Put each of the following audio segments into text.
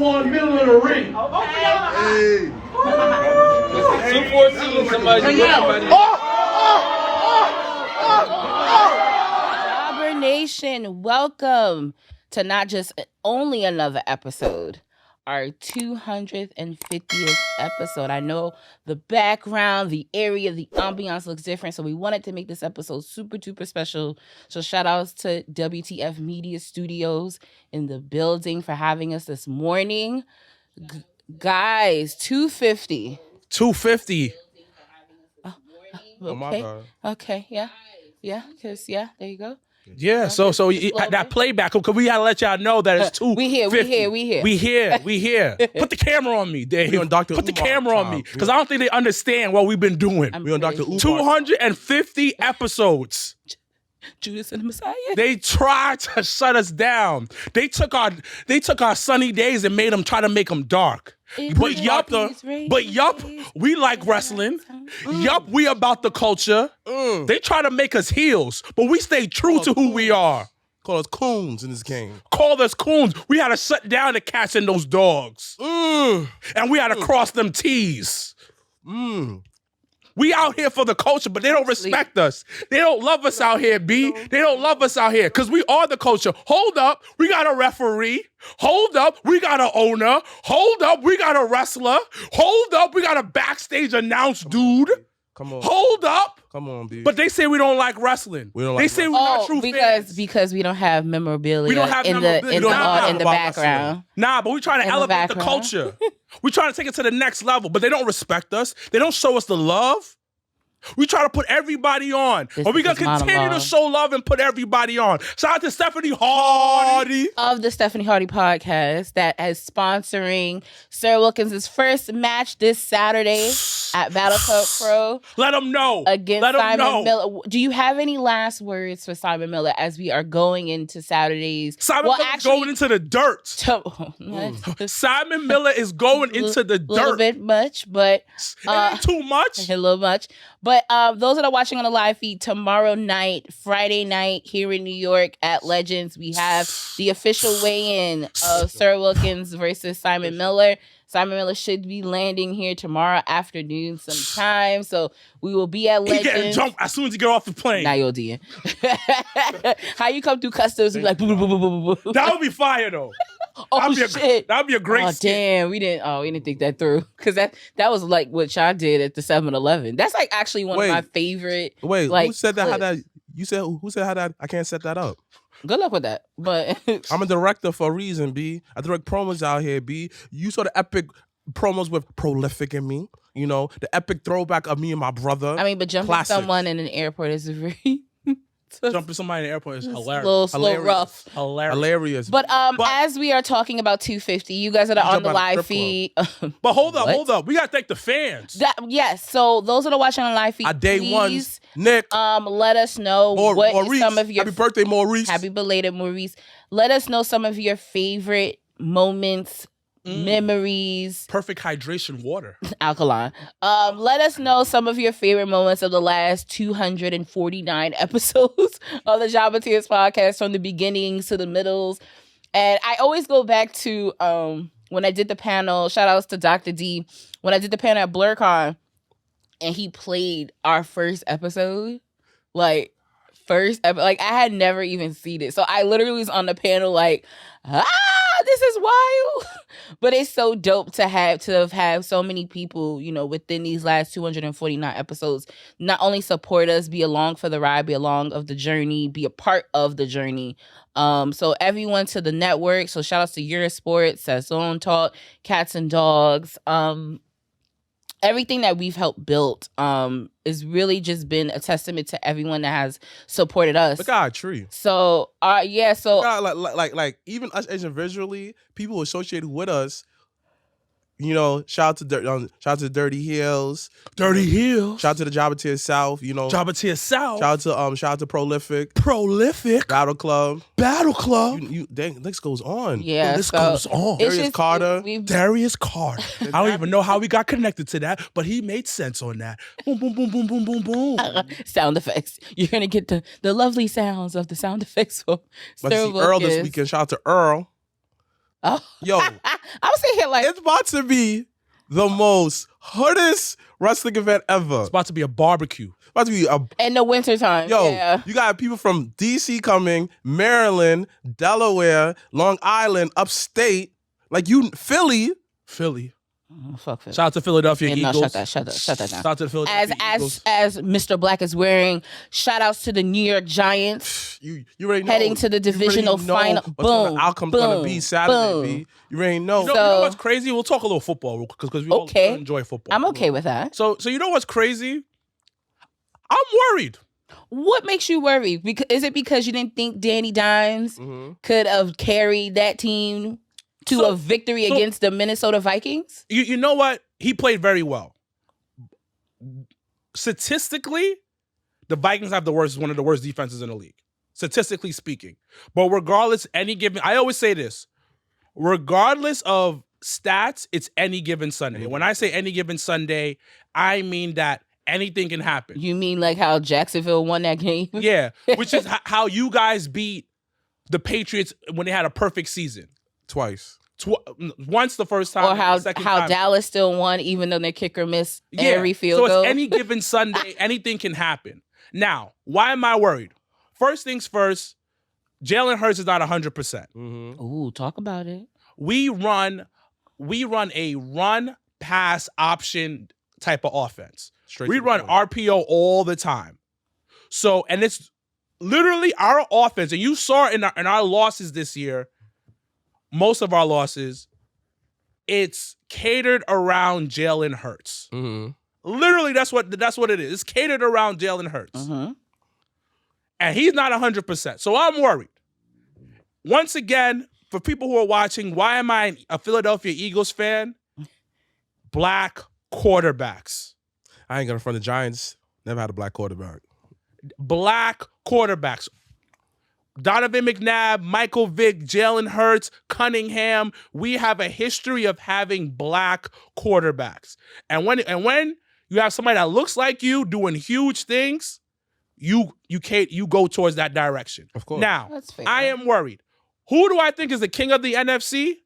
1 middle of the ring. Hey. 214, somebody. Jobber Nation, welcome to not just only another episode, our 250th episode. I know the background, the area, the ambiance looks different, so we wanted to make this episode super duper special. So shout outs to WTF Media Studios in the building for having us this morning. Guys, 250. 250. Okay. my God. Okay, yeah, because there you go. Yeah, so that playback, because we gotta let y'all know that it's 250. We here. Put the camera on me, Dave. We on Dr. Put the Umar camera on time. me, because I don't think they understand what we've been doing. We on Dr. Umar. 250 episodes. Judas and the Messiah. They tried to shut us down. They took our sunny days and made them try to make them dark. But yup, we like wrestling. Yup, we about the culture. They try to make us heels, but we stay true to who we are. Call us coons in this game. Call us coons. We had to shut down the cats and those dogs. And we had to cross them T's. We out here for the culture, but they don't respect us. They don't love us out here, B. They don't love us out here because we are the culture. Hold up, we got a referee. Hold up, we got an owner. Hold up, we got a wrestler. Hold up, we got a backstage announce dude. Come on. Hold up. Come on, B. But they say we don't like wrestling. We don't They like say we're not true fans. because we don't have memorabilia We don't have in memorabilia. in the About background. Nah, but we trying to In the elevate the background. culture. We trying to take it to the next level, but they don't respect us. They don't show us the love. We try to put everybody on. But we going to continue to show love and put everybody on. Shout out to Stephanie Hardy. Of the Stephanie Hardy podcast that is sponsoring Sir Wilkins' first match this Saturday at Battle Club Pro Let them know. against Let them Simon know. Miller. Do you have any last words for Simon Miller as we are going into Saturday's? Simon Miller's going into the dirt. Simon Miller is going into the A little dirt. bit much, but It ain't too much. a little much. But those that are watching on the live feed, tomorrow night, Friday night, here in New York at Legends, we have the official weigh-in of Sir Wilkins versus Simon Miller. Simon Miller should be landing here tomorrow afternoon sometime. So we will be at He getting Legends. jumped as soon as he get off the plane. Now you're DN. How you come through customs and be like, boo, boo, boo, boo, boo, boo. That would be fire though. Oh, shit. That'd be a great Oh, skit. damn. We didn't think that through. Because that was like what y'all did at the 7-Eleven. That's like actually one of my favorite. Wait, like, who said that? How clips. that? You said who said how that? I can't set that up. Good luck with that. But I'm a director for a reason, B. I direct promos out here, B. You saw the epic promos with Prolific and me. You know, the epic throwback of me and my brother. I mean, but jumping Classic. someone in an airport is very Jumping somebody in the airport is hilarious. slow, rough. Hilarious. But as we are talking about 250, you guys that are on the live feed. But hold What? up. We gotta thank the fans. Yes. So those that are watching on the live feed, Our day please, ones, Nick, let us know what Maurice. some of your Happy birthday, Maurice. happy belated Maurice. Let us know some of your favorite moments, memories, Perfect hydration water. alkaline. Let us know some of your favorite moments of the last 249 episodes of the Jobbertears podcast, from the beginnings to the middles. And I always go back to when I did the panel, shout outs to Dr. D, when I did the panel at BlurCon and he played our first episode. Like I had never even seen it. So I literally was on the panel like, this is wild. But it's so dope to have so many people, you know, within these last 249 episodes, not only support us, be along for the ride, be along of the journey, be a part of the journey. So everyone to the network. So shout outs to Eurosport, Saison Talk, Cats and Dogs. Everything that we've helped build is really just been a testament to everyone that has supported us. Look at our tree. So so God, like even us Asian visually, people associated with us. You know, shout out to Dirty Hills. Dirty Hills. Shout out to the Jobbertears South. You know, Jobbertears South. shout out to Prolific. Battle Club. Dang, this goes on. yeah, This so goes on. it's Darius Carter. Darius Carter. I don't even know how we got connected to that, but he made sense on that. Boom, boom, boom, boom, boom, boom, boom. sound effects. You're gonna get the lovely sounds of the sound effects from But Sir see Earl this Wilkins. weekend. Shout out to Earl. Oh. Yo, I was sitting here like, it's about to be the most hoodest wrestling event ever. It's about to be a barbecue. It's about to be a in the wintertime. Yo, yeah. you got people from DC coming, Maryland, Delaware, Long Island, upstate, like Philly. Oh, fuck Philly. Shout out to Philadelphia Yeah, no, Eagles. shut that down. Shout out to the Philadelphia Eagles. As Mrblacc is wearing, shout outs to the New York Giants. you already know. Heading to the divisional final. Boom. The outcome's gonna be Saturday, B. You already know. You know what's crazy? We'll talk a little football because we all enjoy football. I'm okay with that. So you know what's crazy? I'm worried. What makes you worried? Is it because you didn't think Danny Dimes could have carried that team to a victory against the Minnesota Vikings? You know what? He played very well. Statistically, the Vikings have one of the worst defenses in the league, statistically speaking. But regardless, I always say this, regardless of stats, it's any given Sunday. When I say any given Sunday, I mean that anything can happen. You mean like how Jacksonville won that game? Yeah, which is how you guys beat the Patriots when they had a perfect season. Twice. Once the first time. Or how time. Dallas still won even though their kicker missed every field goal. So it's any given Sunday, anything can happen. Now, why am I worried? First things first, Jalen Hurts is not 100%. Ooh, talk about it. We run a run pass option type of offense. We run RPO all the time. So, and it's literally our offense, and you saw in our losses this year, most of our losses, it's catered around Jalen Hurts. Literally, that's what it is. It's catered around Jalen Hurts. And he's not 100%. So I'm worried. Once again, for people who are watching, why am I a Philadelphia Eagles fan? Black quarterbacks. I ain't gonna front the Giants. Never had a black quarterback. Black quarterbacks. Donovan McNabb, Michael Vick, Jalen Hurts, Cunningham. We have a history of having black quarterbacks. And when you have somebody that looks like you doing huge things, you go towards that direction. Of course. Now, That's fair. I am worried. Who do I think is the king of the NFC?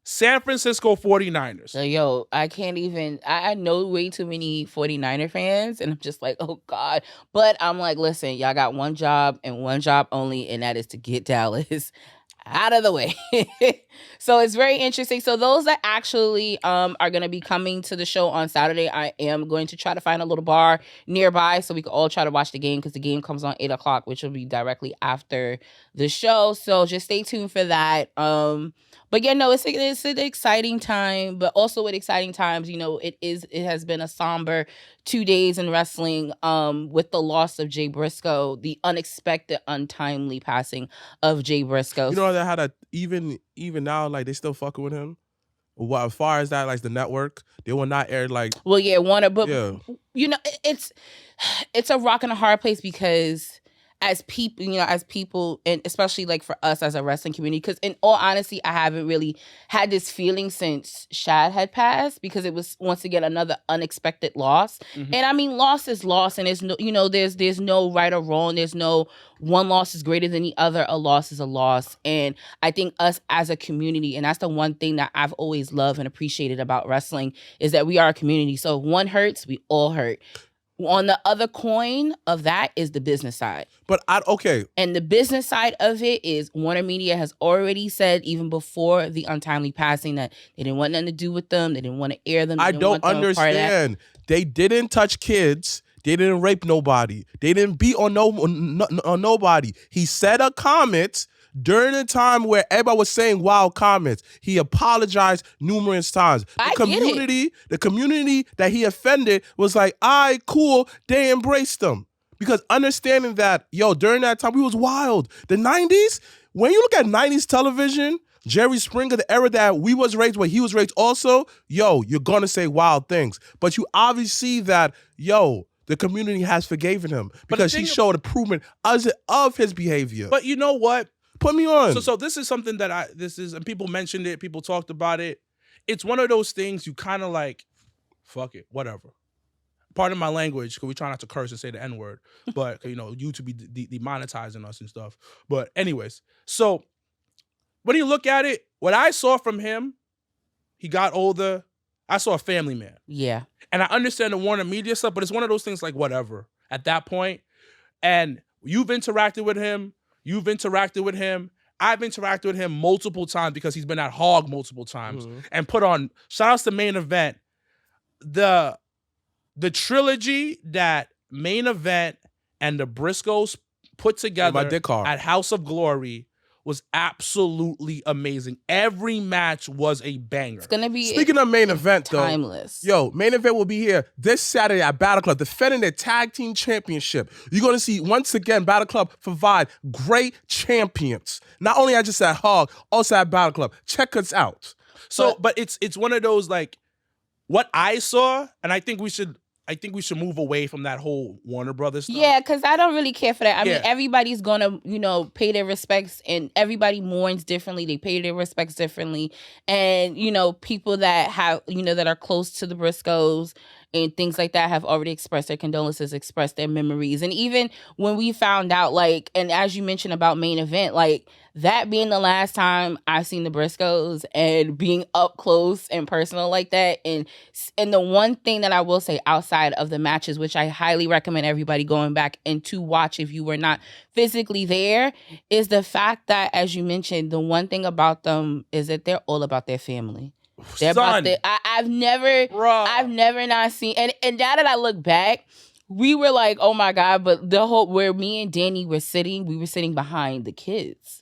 San Francisco 49ers. So, yo, I can't even, I know way too many 49er fans, and I'm just like, oh, God. But I'm like, listen, y'all got one job and one job only, and that is to get Dallas out of the way. So it's very interesting. So those that actually are going to be coming to the show on Saturday, I am going to try to find a little bar nearby so we can all try to watch the game, because the game comes on 8 o'clock, which will be directly after the show. So just stay tuned for that. But yeah, no, it's an exciting time, but also with exciting times, you know, it has been a somber 2 days in wrestling with the loss of Jay Briscoe, the unexpected, untimely passing of Jay Briscoe. You know that how that even now, like, they still fucking with him. Well, as far as that, like, the network, they will not air, like. Well, yeah, Warner, but yeah. You know, it's a rock and a hard place, because as people, and especially like for us as a wrestling community, because in all honesty, I haven't really had this feeling since Shad had passed, because it was once again another unexpected loss. And I mean, loss is loss, and there's no, you know, there's no right or wrong. There's no one loss is greater than the other. A loss is a loss. And I think us as a community, and that's the one thing that I've always loved and appreciated about wrestling, is that we are a community. So if one hurts, we all hurt. On the other coin of that is the business side. But okay. And the business side of it is Warner Media has already said, even before the untimely passing, that they didn't want nothing to do with them. They didn't want to air them. I don't understand. They didn't touch kids. They didn't rape nobody. They didn't beat on nobody. He said a comment during the time where everybody was saying wild comments. He apologized numerous times. The community that he offended was like, all right, cool. They embraced him. Because understanding that, yo, during that time, we was wild. The 90s, when you look at 90s television, Jerry Springer, the era that we was raised, where he was raised also, yo, you're going to say wild things. But you obviously see that, yo, the community has forgiven him because he showed improvement of his behavior. But you know what? Put me on. So this is something that and people mentioned it, people talked about it. It's one of those things you kind of like, fuck it, whatever. Pardon my language, because we try not to curse and say the N-word, but, you know, YouTube be demonetizing us and stuff. But anyways, so when you look at it, what I saw from him, he got older. I saw a family man. Yeah. And I understand the Warner Media stuff, but it's one of those things like whatever at that point. And you've interacted with him. I've interacted with him multiple times because he's been at Hog multiple times and put on, shout outs to Main Event. The trilogy that Main Event and the Briscoes put together at House of Glory was absolutely amazing. Every match was a banger. It's gonna be Speaking of Main Event, timeless. Though, Main Event will be here this Saturday at Battle Club, defending their tag team championship. You're gonna see once again Battle Club provide great champions. Not only just at Hog, also at Battle Club. Check us out. So, but it's one of those like what I saw, and I think we should move away from that whole Warner Brothers stuff. Yeah, because I don't really care for that. I mean, everybody's gonna, pay their respects, and everybody mourns differently. They pay their respects differently. And, people that have, that are close to the Briscoes and things like that have already expressed their condolences, expressed their memories. And even when we found out, like, and as you mentioned about Main Event, like, that being the last time I've seen the Briscoes and being up close and personal like that. And the one thing that I will say outside of the matches, which I highly recommend everybody going back and to watch if you were not physically there, is the fact that, as you mentioned, the one thing about them is that they're all about their family. They're about I've never not seen, and now that I look back, we were like, oh my God, but where me and Danny were sitting behind the kids.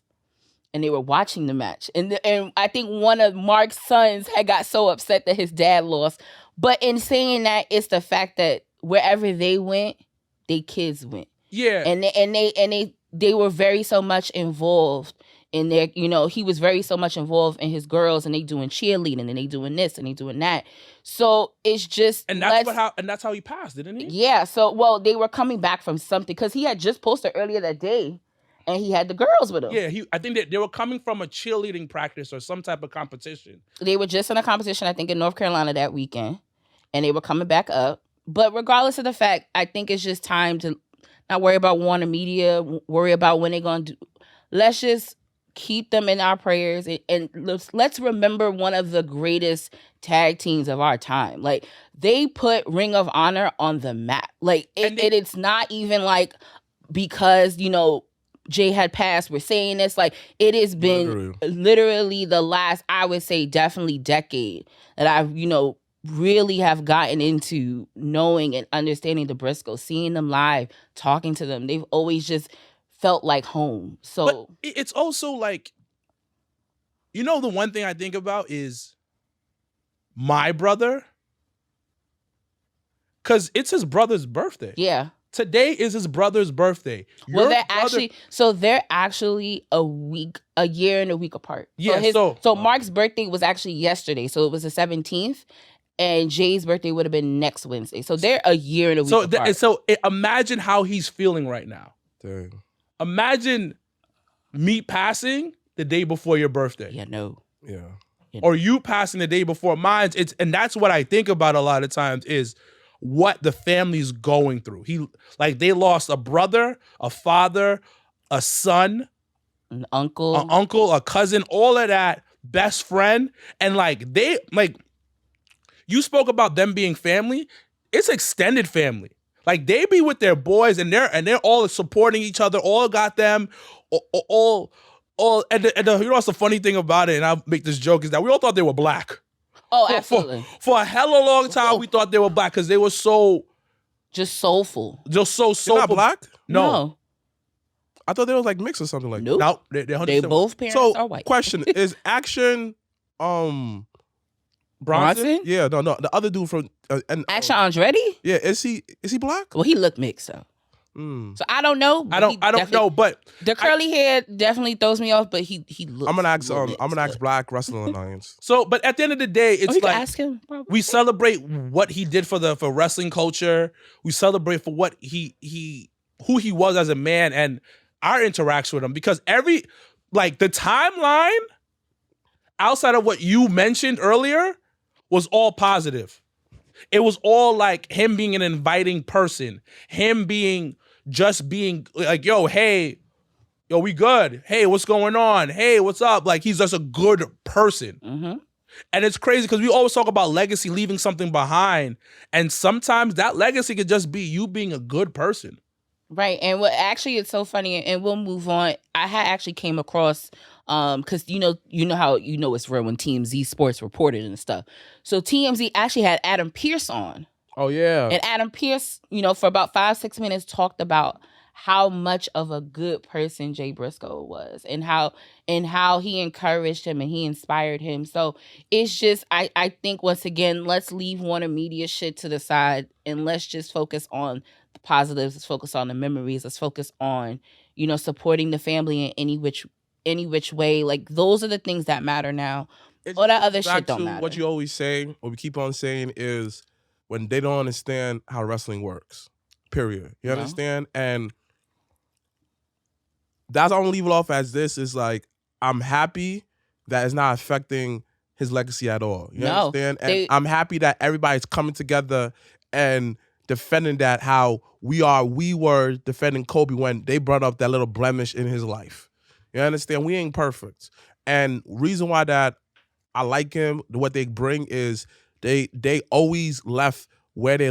And they were watching the match. And I think one of Mark's sons had got so upset that his dad lost. But in saying that, it's the fact that wherever they went, they kids went. Yeah. And they were very so much involved in their, he was very so much involved in his girls, and they doing cheerleading, and they doing this and they doing that. So it's just and that's how he passed, didn't he? Yeah. So they were coming back from something because he had just posted earlier that day. And he had the girls with him. Yeah, I think they were coming from a cheerleading practice or some type of competition. They were just in a competition, I think, in North Carolina that weekend. And they were coming back up. But regardless of the fact, I think it's just time to not worry about Warner Media, worry about when they're going to do. Let's just keep them in our prayers. And let's remember one of the greatest tag teams of our time. Like, they put Ring of Honor on the map. Like, it's not even like because, Jay had passed, we're saying this, like, it has been literally the last, I would say, definitely decade that I've, really have gotten into knowing and understanding the Briscoes, seeing them live, talking to them. They've always just felt like home. So but it's also like, the one thing I think about is my brother, because it's his brother's birthday. Yeah. Today is his brother's birthday. They're actually a year and a week apart. Yeah. So Mark's birthday was actually yesterday. So it was the 17th, and Jay's birthday would have been next Wednesday. So they're a year and a week apart. So imagine how he's feeling right now. Dang. Imagine me passing the day before your birthday. Yeah, no. Yeah. Or you passing the day before mine. And that's what I think about a lot of times is what the family's going through. They lost a brother, a father, a son, an uncle, a cousin, all of that, best friend. And you spoke about them being family. It's extended family. Like, they be with their boys and they're all supporting each other, all got them, all and what's the funny thing about it, and I'll make this joke, is that we all thought they were black. Oh, absolutely. For a hella long time, we thought they were black because they were so... Just soulful. Just so soulful. They're not black? No. I thought they was like mixed or something like nope. that. No, they're 100%. They both parents are white. Question, is Action... Bronson? Yeah, no. The other dude from... Action Andretti? Yeah, is he black? Well, he looked mixed, though. So I don't know. I don't know, but the curly hair definitely throws me off. But he looks. I'm gonna ask Black Wrestling Alliance. So, but at the end of the day, it's like ask him, we celebrate what he did for wrestling culture. We celebrate for what who he was as a man and our interaction with him. Because the timeline outside of what you mentioned earlier was all positive. It was all like him being an inviting person, him being like, yo, hey, yo, we good. Hey, what's going on? Hey, what's up? Like, he's just a good person. Mm-hmm. And it's crazy because we always talk about legacy, leaving something behind. And sometimes that legacy could just be you being a good person. Right. And what actually it's so funny, and we'll move on. I had actually came across because you know how it's real when TMZ Sports reported and stuff. So TMZ actually had Adam Pearce on. Oh yeah. And Adam Pearce, for about 5-6 minutes talked about how much of a good person Jay Briscoe was and how he encouraged him and he inspired him. So it's just, I think once again, let's leave Warner Media shit to the side and let's just focus on the positives. Let's focus on the memories. Let's focus on, supporting the family in any which way. Like, those are the things that matter now. All that other shit don't matter. What you always say, what we keep on saying is when they don't understand how wrestling works, period. You understand? And that's I'm gonna leave it off as this is like, I'm happy that it's not affecting his legacy at all. You understand? And I'm happy that everybody's coming together and defending that how we were defending Kobe when they brought up that little blemish in his life. You understand? We ain't perfect. And reason why that I like him, what they bring is they always left where they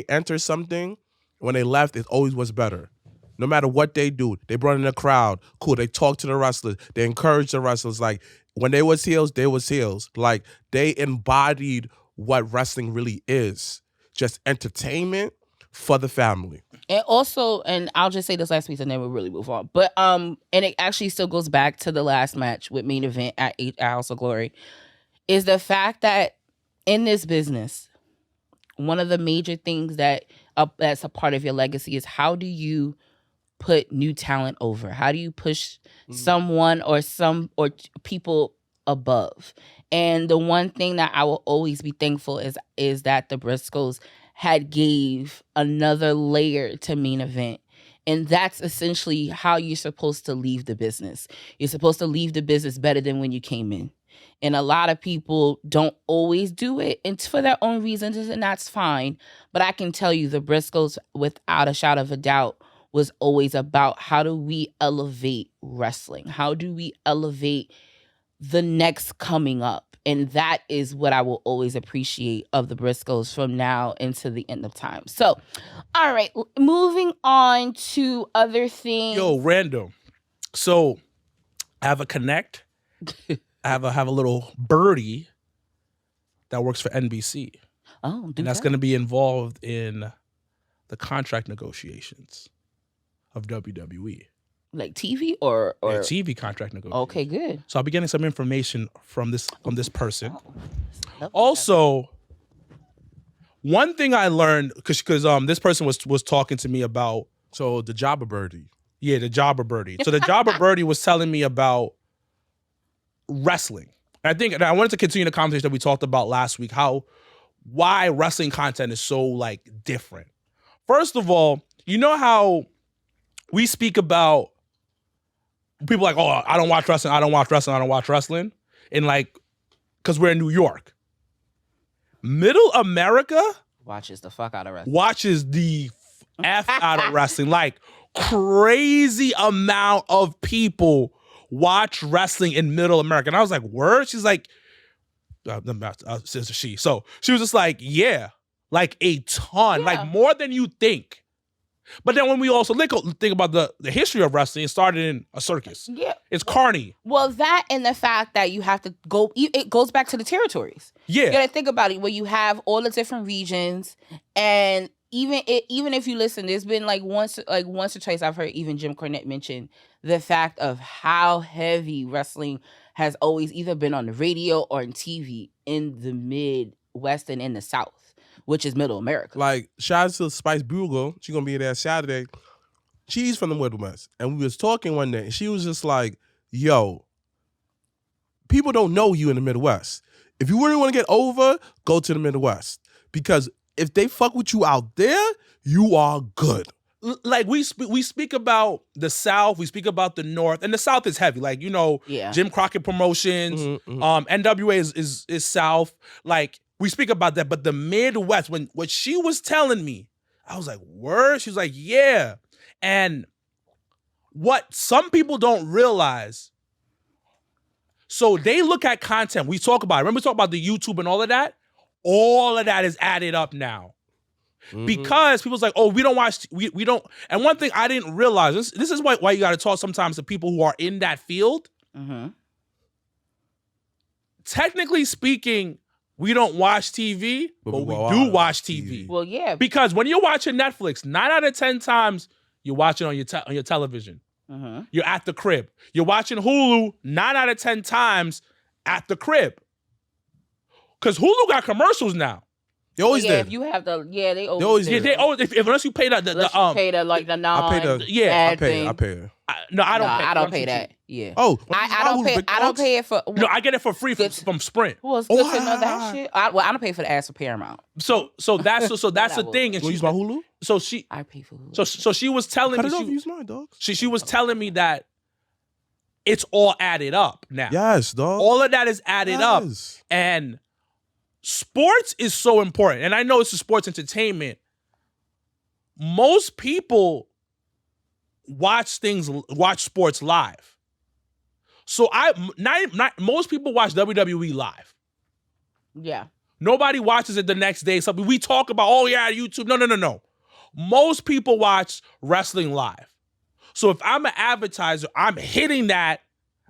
enter something. When they left, it always was better. No matter what they do, they brought in a crowd. Cool. They talked to the wrestlers. They encouraged the wrestlers. Like, when they was heels, they was heels. Like, they embodied what wrestling really is. Just entertainment for the family. And also, and I'll just say this last piece and then we'll really move on. But and it actually still goes back to the last match with main event at House of Glory, is the fact that in this business, one of the major things that's a part of your legacy is how do you put new talent over? How do you push someone or people above? And the one thing that I will always be thankful is that the Briscoes had gave another layer to main event. And that's essentially how you're supposed to leave the business. You're supposed to leave the business better than when you came in. And a lot of people don't always do it. It's for their own reasons, and that's fine. But I can tell you the Briscoes, without a shadow of a doubt, was always about how do we elevate wrestling? How do we elevate the next coming up? And that is what I will always appreciate of the Briscoes from now into the end of time. So, all right, moving on to other things. Yo, random. So, I have a connect. I have a little birdie that works for NBC. Oh, and that's going to be involved in the contract negotiations of WWE. Like TV or yeah, TV contract negotiations. Okay, good. So I'll be getting some information from this person. Also, one thing I learned because this person was talking to me about the Jobber Birdie. Yeah, the Jobber Birdie. So the Jobber Birdie was telling me about wrestling. And I wanted to continue the conversation that we talked about last week, why wrestling content is so like different. First of all, you know how we speak about people like, oh, I don't watch wrestling. And like, because we're in New York. Middle America watches the fuck out of wrestling. Watches the F out of wrestling. Like, crazy amount of people watch wrestling in Middle America. And I was like, word? She's like, she. So she was just like, yeah, like a ton, like more than you think. But then when we also think about the history of wrestling, it started in a circus. Yeah. It's carny. Well, that and the fact that you have to go, it goes back to the territories. Yeah. You gotta think about it, where you have all the different regions, and even if you listen, there's been like once or twice I've heard even Jim Cornette mention the fact of how heavy wrestling has always either been on the radio or on TV in the Midwest and in the South, which is Middle America. Like, shout out to Spice Bugle. She's going to be there Saturday. She's from the Midwest. And we was talking one day, and she was just like, yo, people don't know you in the Midwest. If you really want to get over, go to the Midwest. Because if they fuck with you out there, you are good. Like, we speak about the South, we speak about the North, and the South is heavy. Like, Jim Crockett Promotions, NWA is South. Like, we speak about that, but the Midwest, what she was telling me, I was like, word? She was like, yeah. And what some people don't realize, so they look at content. We talk about it. Remember we talk about the YouTube and all of that? All of that is added up now. Mm-hmm. Because people's like, oh, we don't watch, we don't. And one thing I didn't realize, this is why you got to talk sometimes to people who are in that field. Mm-hmm. Technically speaking, we don't watch TV, but we do watch TV. Well, yeah. Because when you're watching Netflix, 9 out of 10 times, you're watching on your television. Mm-hmm. You're at the crib. You're watching Hulu 9 out of 10 times at the crib. Because Hulu got commercials now. They always did. If you have they always did. They always, unless you pay the pay the like the non. I pay it. No, I don't pay. I don't pay that. Yeah. Oh, I don't pay. I don't pay it for. No, I get it for free from Sprint. Well, it's good to know that shit. I don't pay for the ads for Paramount. So that's the thing. And you use my Hulu. So I pay for Hulu. So she was telling me. Use mine, dog. She was telling me that it's all added up now. Yes, dog. All of that is added up, and sports is so important. And I know it's a sports entertainment. Most people watch sports live. So most people watch WWE live. Yeah. Nobody watches it the next day. Something we talk about, oh yeah, YouTube. No. Most people watch wrestling live. So if I'm an advertiser, I'm hitting that.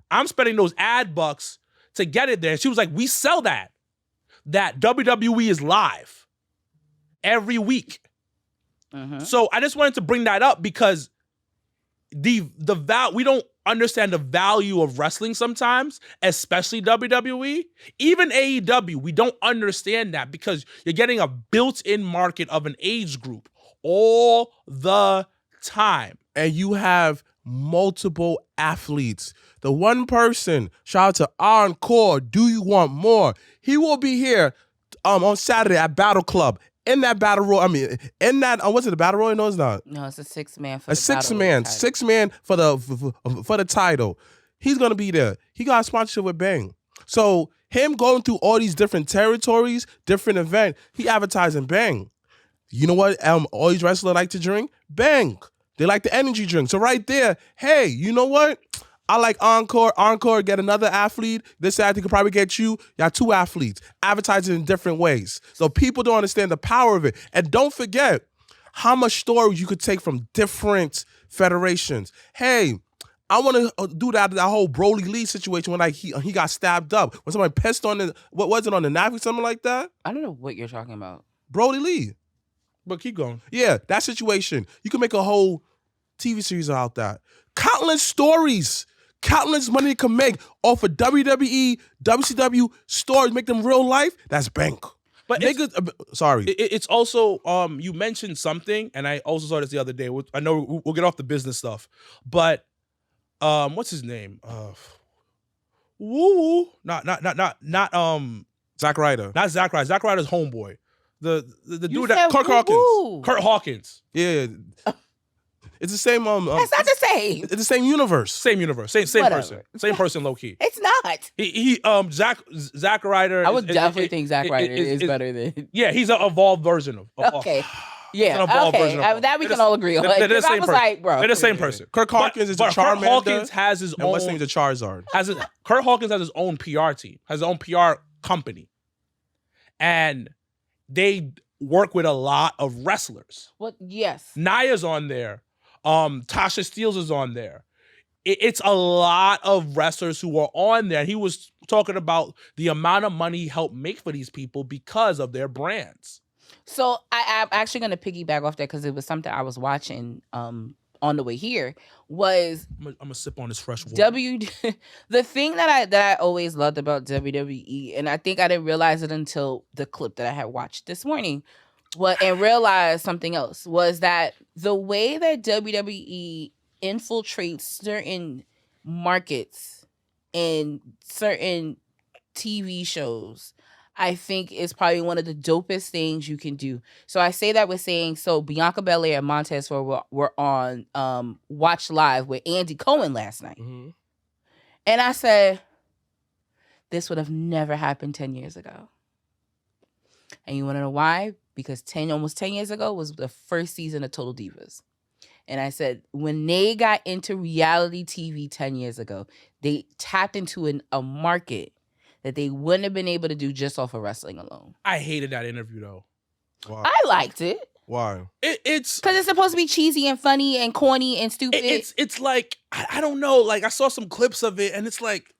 I'm spending those ad bucks to get it there. And she was like, we sell that WWE is live every week. Mm-hmm. So I just wanted to bring that up because we don't understand the value of wrestling sometimes, especially WWE. Even AEW, we don't understand that because you're getting a built-in market of an age group all the time. And you have multiple athletes. The one person, shout out to Encore, Do You Want More? He will be here on Saturday at Battle Club. In that battle royal, what's it, the battle royal? No, it's not. No, it's a 6-man for the six man for the title. He's gonna be there. He got a sponsorship with Bang. So him going through all these different territories, different events, he advertising Bang. You know what? All these wrestlers like to drink Bang. They like the energy drink. So right there, hey, you know what? I like Encore. Encore, get another athlete. This athlete could probably get you. You got 2 athletes. Advertising in different ways. So people don't understand the power of it. And don't forget how much stories you could take from different federations. Hey, I want to do that whole Brody Lee situation when like he got stabbed up. When somebody pissed on the, what was it, on the knife or something like that? I don't know what you're talking about. Brody Lee. But keep going. Yeah, that situation. You can make a whole TV series about that. Countless stories. Countless money you can make off of WWE, WCW stories, make them real life. That's bank. But sorry. It's also, you mentioned something, and I also saw this the other day. I know we'll get off the business stuff, but what's his name? Not Zack Ryder. Not Zack Ryder. Zack Ryder's homeboy. The dude that Kurt Hawkins. Kurt Hawkins. Yeah. It's the same. That's not the same. It's the same universe. Same universe. Same person. Same person. Low key. It's not. Zack Ryder. I would definitely think Zack Ryder is better than. Yeah, he's an evolved version of. Okay. Yeah. Okay. That we can all agree on. They're the same person. Like, bro, they're the same person. Kirk Hawkins is a Charmander. Kurt Hawkins has his own. And what's name is a Charizard. Kurt Hawkins has his own PR team. Has his own PR company, and they work with a lot of wrestlers. What? Yes. Naya's on there. Tasha Steelz is on there. It's a lot of wrestlers who are on there. He was talking about the amount of money he helped make for these people because of their brands. So I'm actually going to piggyback off that because it was something I was watching on the way here. Was I'm gonna sip on this fresh water. The thing that I always loved about WWE, and I think I didn't realize it until the clip that I had watched this morning, and realized something else, was that the way that WWE infiltrates certain markets and certain TV shows, I think is probably one of the dopest things you can do. So I say that with saying, so Bianca Belair and Montez were on Watch Live with Andy Cohen last night. Mm-hmm. And I said, this would have never happened 10 years ago. And you want to know why? Because almost 10 years ago was the first season of Total Divas. And I said, when they got into reality TV 10 years ago, they tapped into a market that they wouldn't have been able to do just off of wrestling alone. I hated that interview though. Why? I liked it. Why? It's because it's supposed to be cheesy and funny and corny and stupid. It's like I don't know. Like I saw some clips of it, and it's like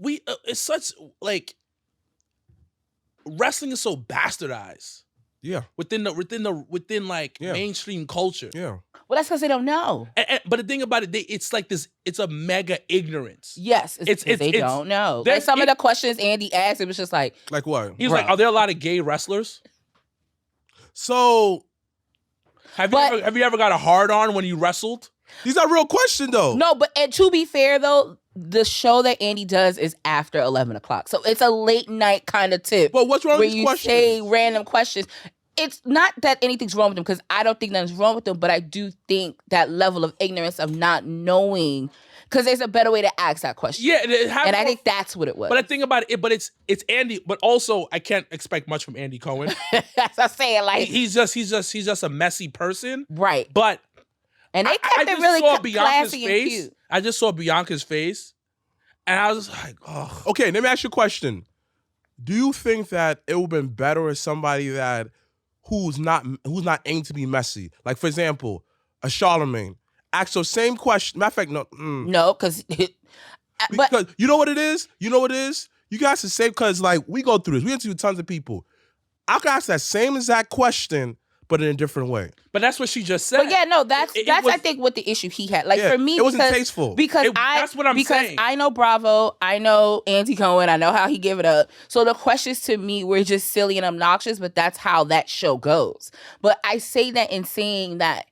it's such like wrestling is so bastardized. Yeah. Within like mainstream culture. Yeah. Well, that's because they don't know. But the thing about it, it's like this. It's a mega ignorance. Yes, they don't know. Like some of the questions Andy asked, it was just like what? He was like, "Are there a lot of gay wrestlers?" So, have you ever got a hard on when you wrestled? These are real questions, though. No, but and to be fair, though, the show that Andy does is after 11 o'clock, so it's a late night kind of tip. But what's wrong with these questions? Where you say random questions. It's not that anything's wrong with them, because I don't think nothing's wrong with them, but I do think that level of ignorance of not knowing, because there's a better way to ask that question. Yeah, and I think that's what it was. But the thing about it, but it's Andy. But also, I can't expect much from Andy Cohen. That's what I'm saying. Like he's just a messy person, right? But and they kept it really classy and cute. I just saw Bianca's face, and I was like, oh. Okay, let me ask you a question. Do you think that it would have been better if somebody that who's not aimed to be messy, like for example, a Charlemagne, ask the same question? Matter of fact, no. No, because you know what it is? You know what it is? You guys should say, because like we go through this. We interview tons of people. I could ask that same exact question, but in a different way. But that's what she just said. But yeah, no, that's I think what the issue he had. Like for me, it wasn't tasteful. That's what I'm saying. I know Bravo, I know Andy Cohen, I know how he give it up. So the questions to me were just silly and obnoxious, but that's how that show goes. But I say that in saying that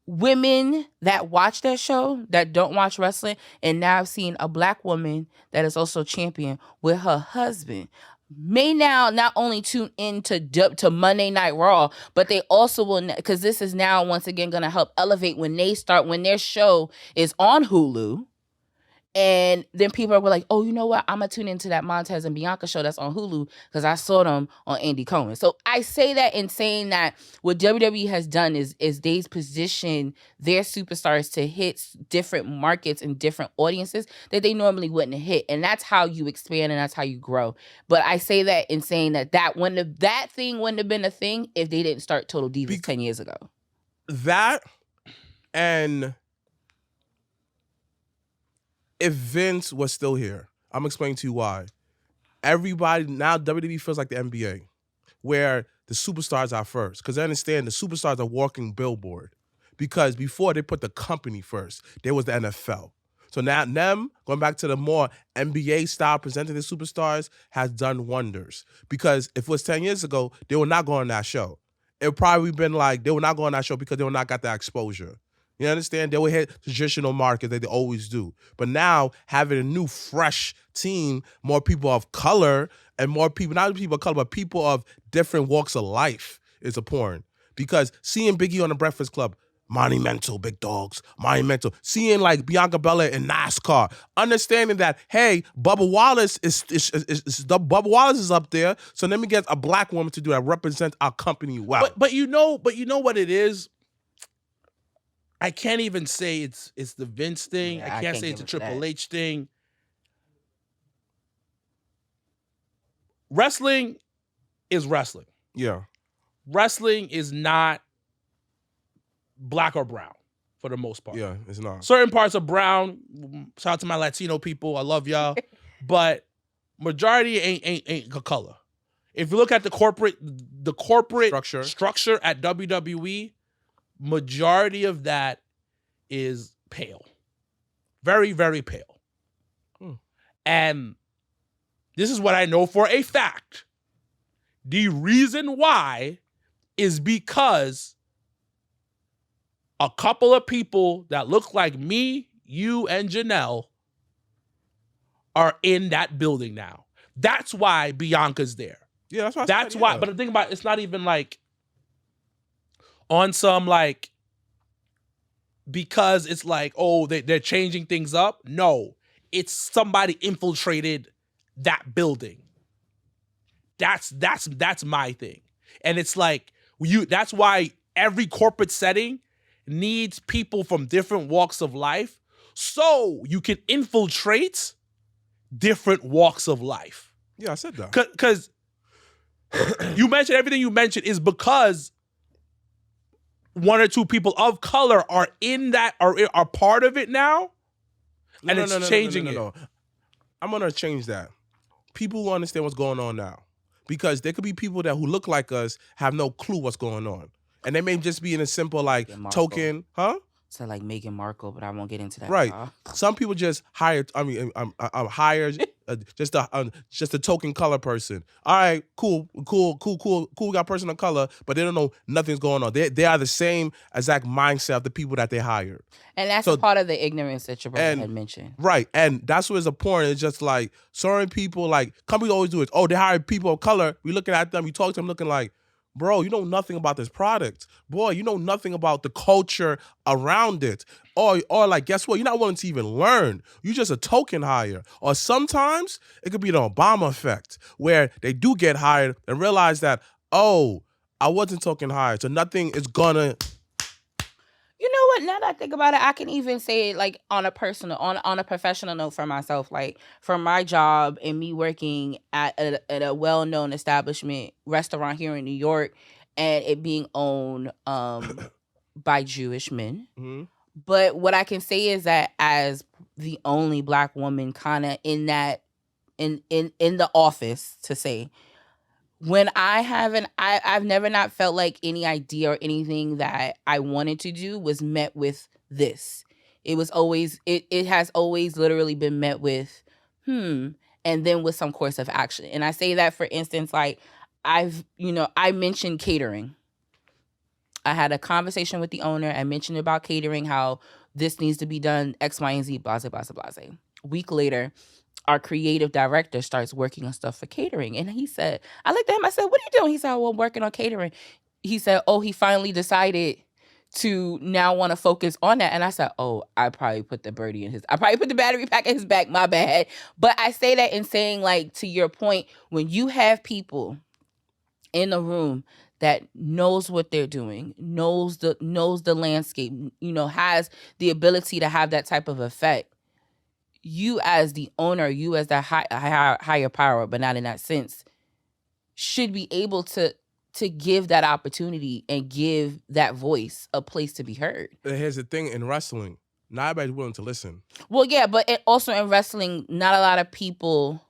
women that watch that show, that don't watch wrestling, and now I've seen a black woman that is also champion with her husband, may now not only tune in to Monday Night Raw, but they also will, because this is now once again going to help elevate when their show is on Hulu. And then people are like, oh, you know what? I'm going to tune into that Montez and Bianca show that's on Hulu because I saw them on Andy Cohen. So I say that in saying that what WWE has done is they've positioned their superstars to hit different markets and different audiences that they normally wouldn't hit. And that's how you expand and that's how you grow. But I say that in saying that thing wouldn't have been a thing if they didn't start Total Divas 10 years ago. That and... if Vince was still here, I'm explaining to you why. Everybody, now WWE feels like the NBA, where the superstars are first. Because I understand the superstars are walking billboard. Because before, they put the company first. There was the NFL. So now them, going back to the more NBA style presenting the superstars, has done wonders. Because if it was 10 years ago, they would not go on that show. It would probably been like, they would not go on that show because they would not got that exposure. You understand? They would hit traditional market that they always do. But now, having a new, fresh team, more people of color, and more people, not people of color, but people of different walks of life is important. Because seeing Biggie on the Breakfast Club, monumental, big dogs, monumental. Seeing like Bianca Belair in NASCAR, understanding that, hey, Bubba Wallace Bubba Wallace is up there, so let me get a black woman to do that, represent our company well. But you know what it is? I can't even say it's the Vince thing. Yeah, I can't say it's a Triple H thing. Wrestling is wrestling. Yeah. Wrestling is not black or brown for the most part. Yeah, it's not. Certain parts are brown. Shout out to my Latino people. I love y'all. But majority ain't a color. If you look at the corporate structure at WWE, majority of that is pale. Very, very pale. And this is what I know for a fact. The reason why is because a couple of people that look like me, you, and Janelle are in that building now. That's why Bianca's there. Yeah, that's why. But the thing about it's not even like on some like because it's like, oh, they're changing things up. No, it's somebody infiltrated that building. That's my thing. And it's like that's why every corporate setting needs people from different walks of life so you can infiltrate different walks of life. Yeah, I said that. Because you mentioned everything you mentioned is because one or two people of color are in that, are part of it now, and it's changing it. I'm going to change that. People who understand what's going on now. Because there could be people who look like us have no clue what's going on. And they may just be in a simple token, huh? So like Meghan Markle, but I won't get into that. Right. Some people just hired. I'm hired just a token color person. All right, cool. We got a person of color, but they don't know nothing's going on. They are the same exact mindset of the people that they hired. And that's a part of the ignorance that your brother had mentioned. Right. And that's what's important. It's just like certain people, companies always do it. Oh, they hire people of color. We looking at them, we talk to them looking like, bro, you know nothing about this product. Boy, you know nothing about the culture around it. Or guess what? You're not willing to even learn. You're just a token hire. Or sometimes it could be the Obama effect where they do get hired and realize that, oh, I wasn't token hired, so nothing is gonna... You know what? Now that I think about it, I can even say it on a professional note for myself. Like from my job and me working at a well-known establishment restaurant here in New York, and it being owned by Jewish men. Mm-hmm. But what I can say is that as the only Black woman, kind of in the office, to say, when I've never not felt like any idea or anything that I wanted to do was met with this. It was always, it has always literally been met with, and then with some course of action. And I say that, for instance, I mentioned catering. I had a conversation with the owner. I mentioned about catering, how this needs to be done, X, Y, and Z, blase, blase, blase. A week later, our creative director starts working on stuff for catering. And he said, I looked at him, I said, what are you doing? He said, well, I'm working on catering. He said, oh, he finally decided to now want to focus on that. And I said, oh, I probably put the battery pack in his back, my bad. But I say that in saying, to your point, when you have people in the room that knows what they're doing, knows the landscape, has the ability to have that type of effect, you as the owner, you as the higher power, but not in that sense, should be able to give that opportunity and give that voice a place to be heard. Here's the thing in wrestling, not everybody's willing to listen. Well, yeah, but also in wrestling, not a lot of people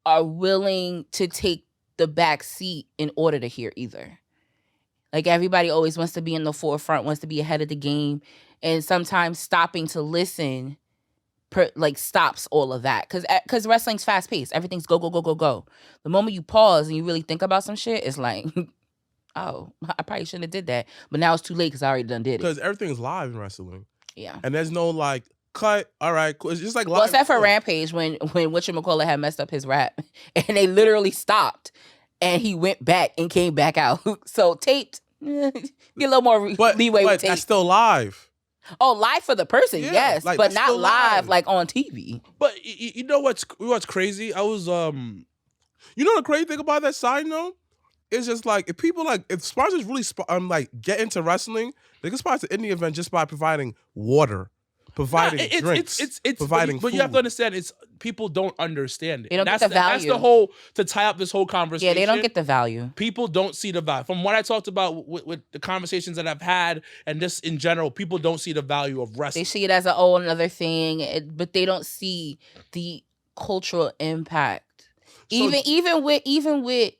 are willing to take the back seat in order to hear either. Everybody always wants to be in the forefront, wants to be ahead of the game, and sometimes stopping to listen stops all of that, because wrestling's fast paced. Everything's go, go, go, go, go. The moment you pause and you really think about some shit, it's like, oh, I probably shouldn't have did that, but now it's too late because I already done did it. Because everything's live in wrestling. Yeah, and there's no cut. All right, it's just live. Well, except for Rampage, when whatchamacallit had messed up his rap, and they literally stopped, and he went back and came back out. So taped, get a little more leeway with tape. That's still live. Oh, live for the person, yes, but not live on TV. But you know what's crazy? I was you know the crazy thing about that side note? It's just if people if sponsors really get into wrestling, they can sponsor any event just by providing water, providing drinks, providing food. But you have to understand, people don't understand it. They don't get the value. That's to tie up this whole conversation. Yeah, they don't get the value. People don't see the value. From what I talked about with the conversations that I've had, and just in general, people don't see the value of wrestling. They see it as another thing, but they don't see the cultural impact. So, even with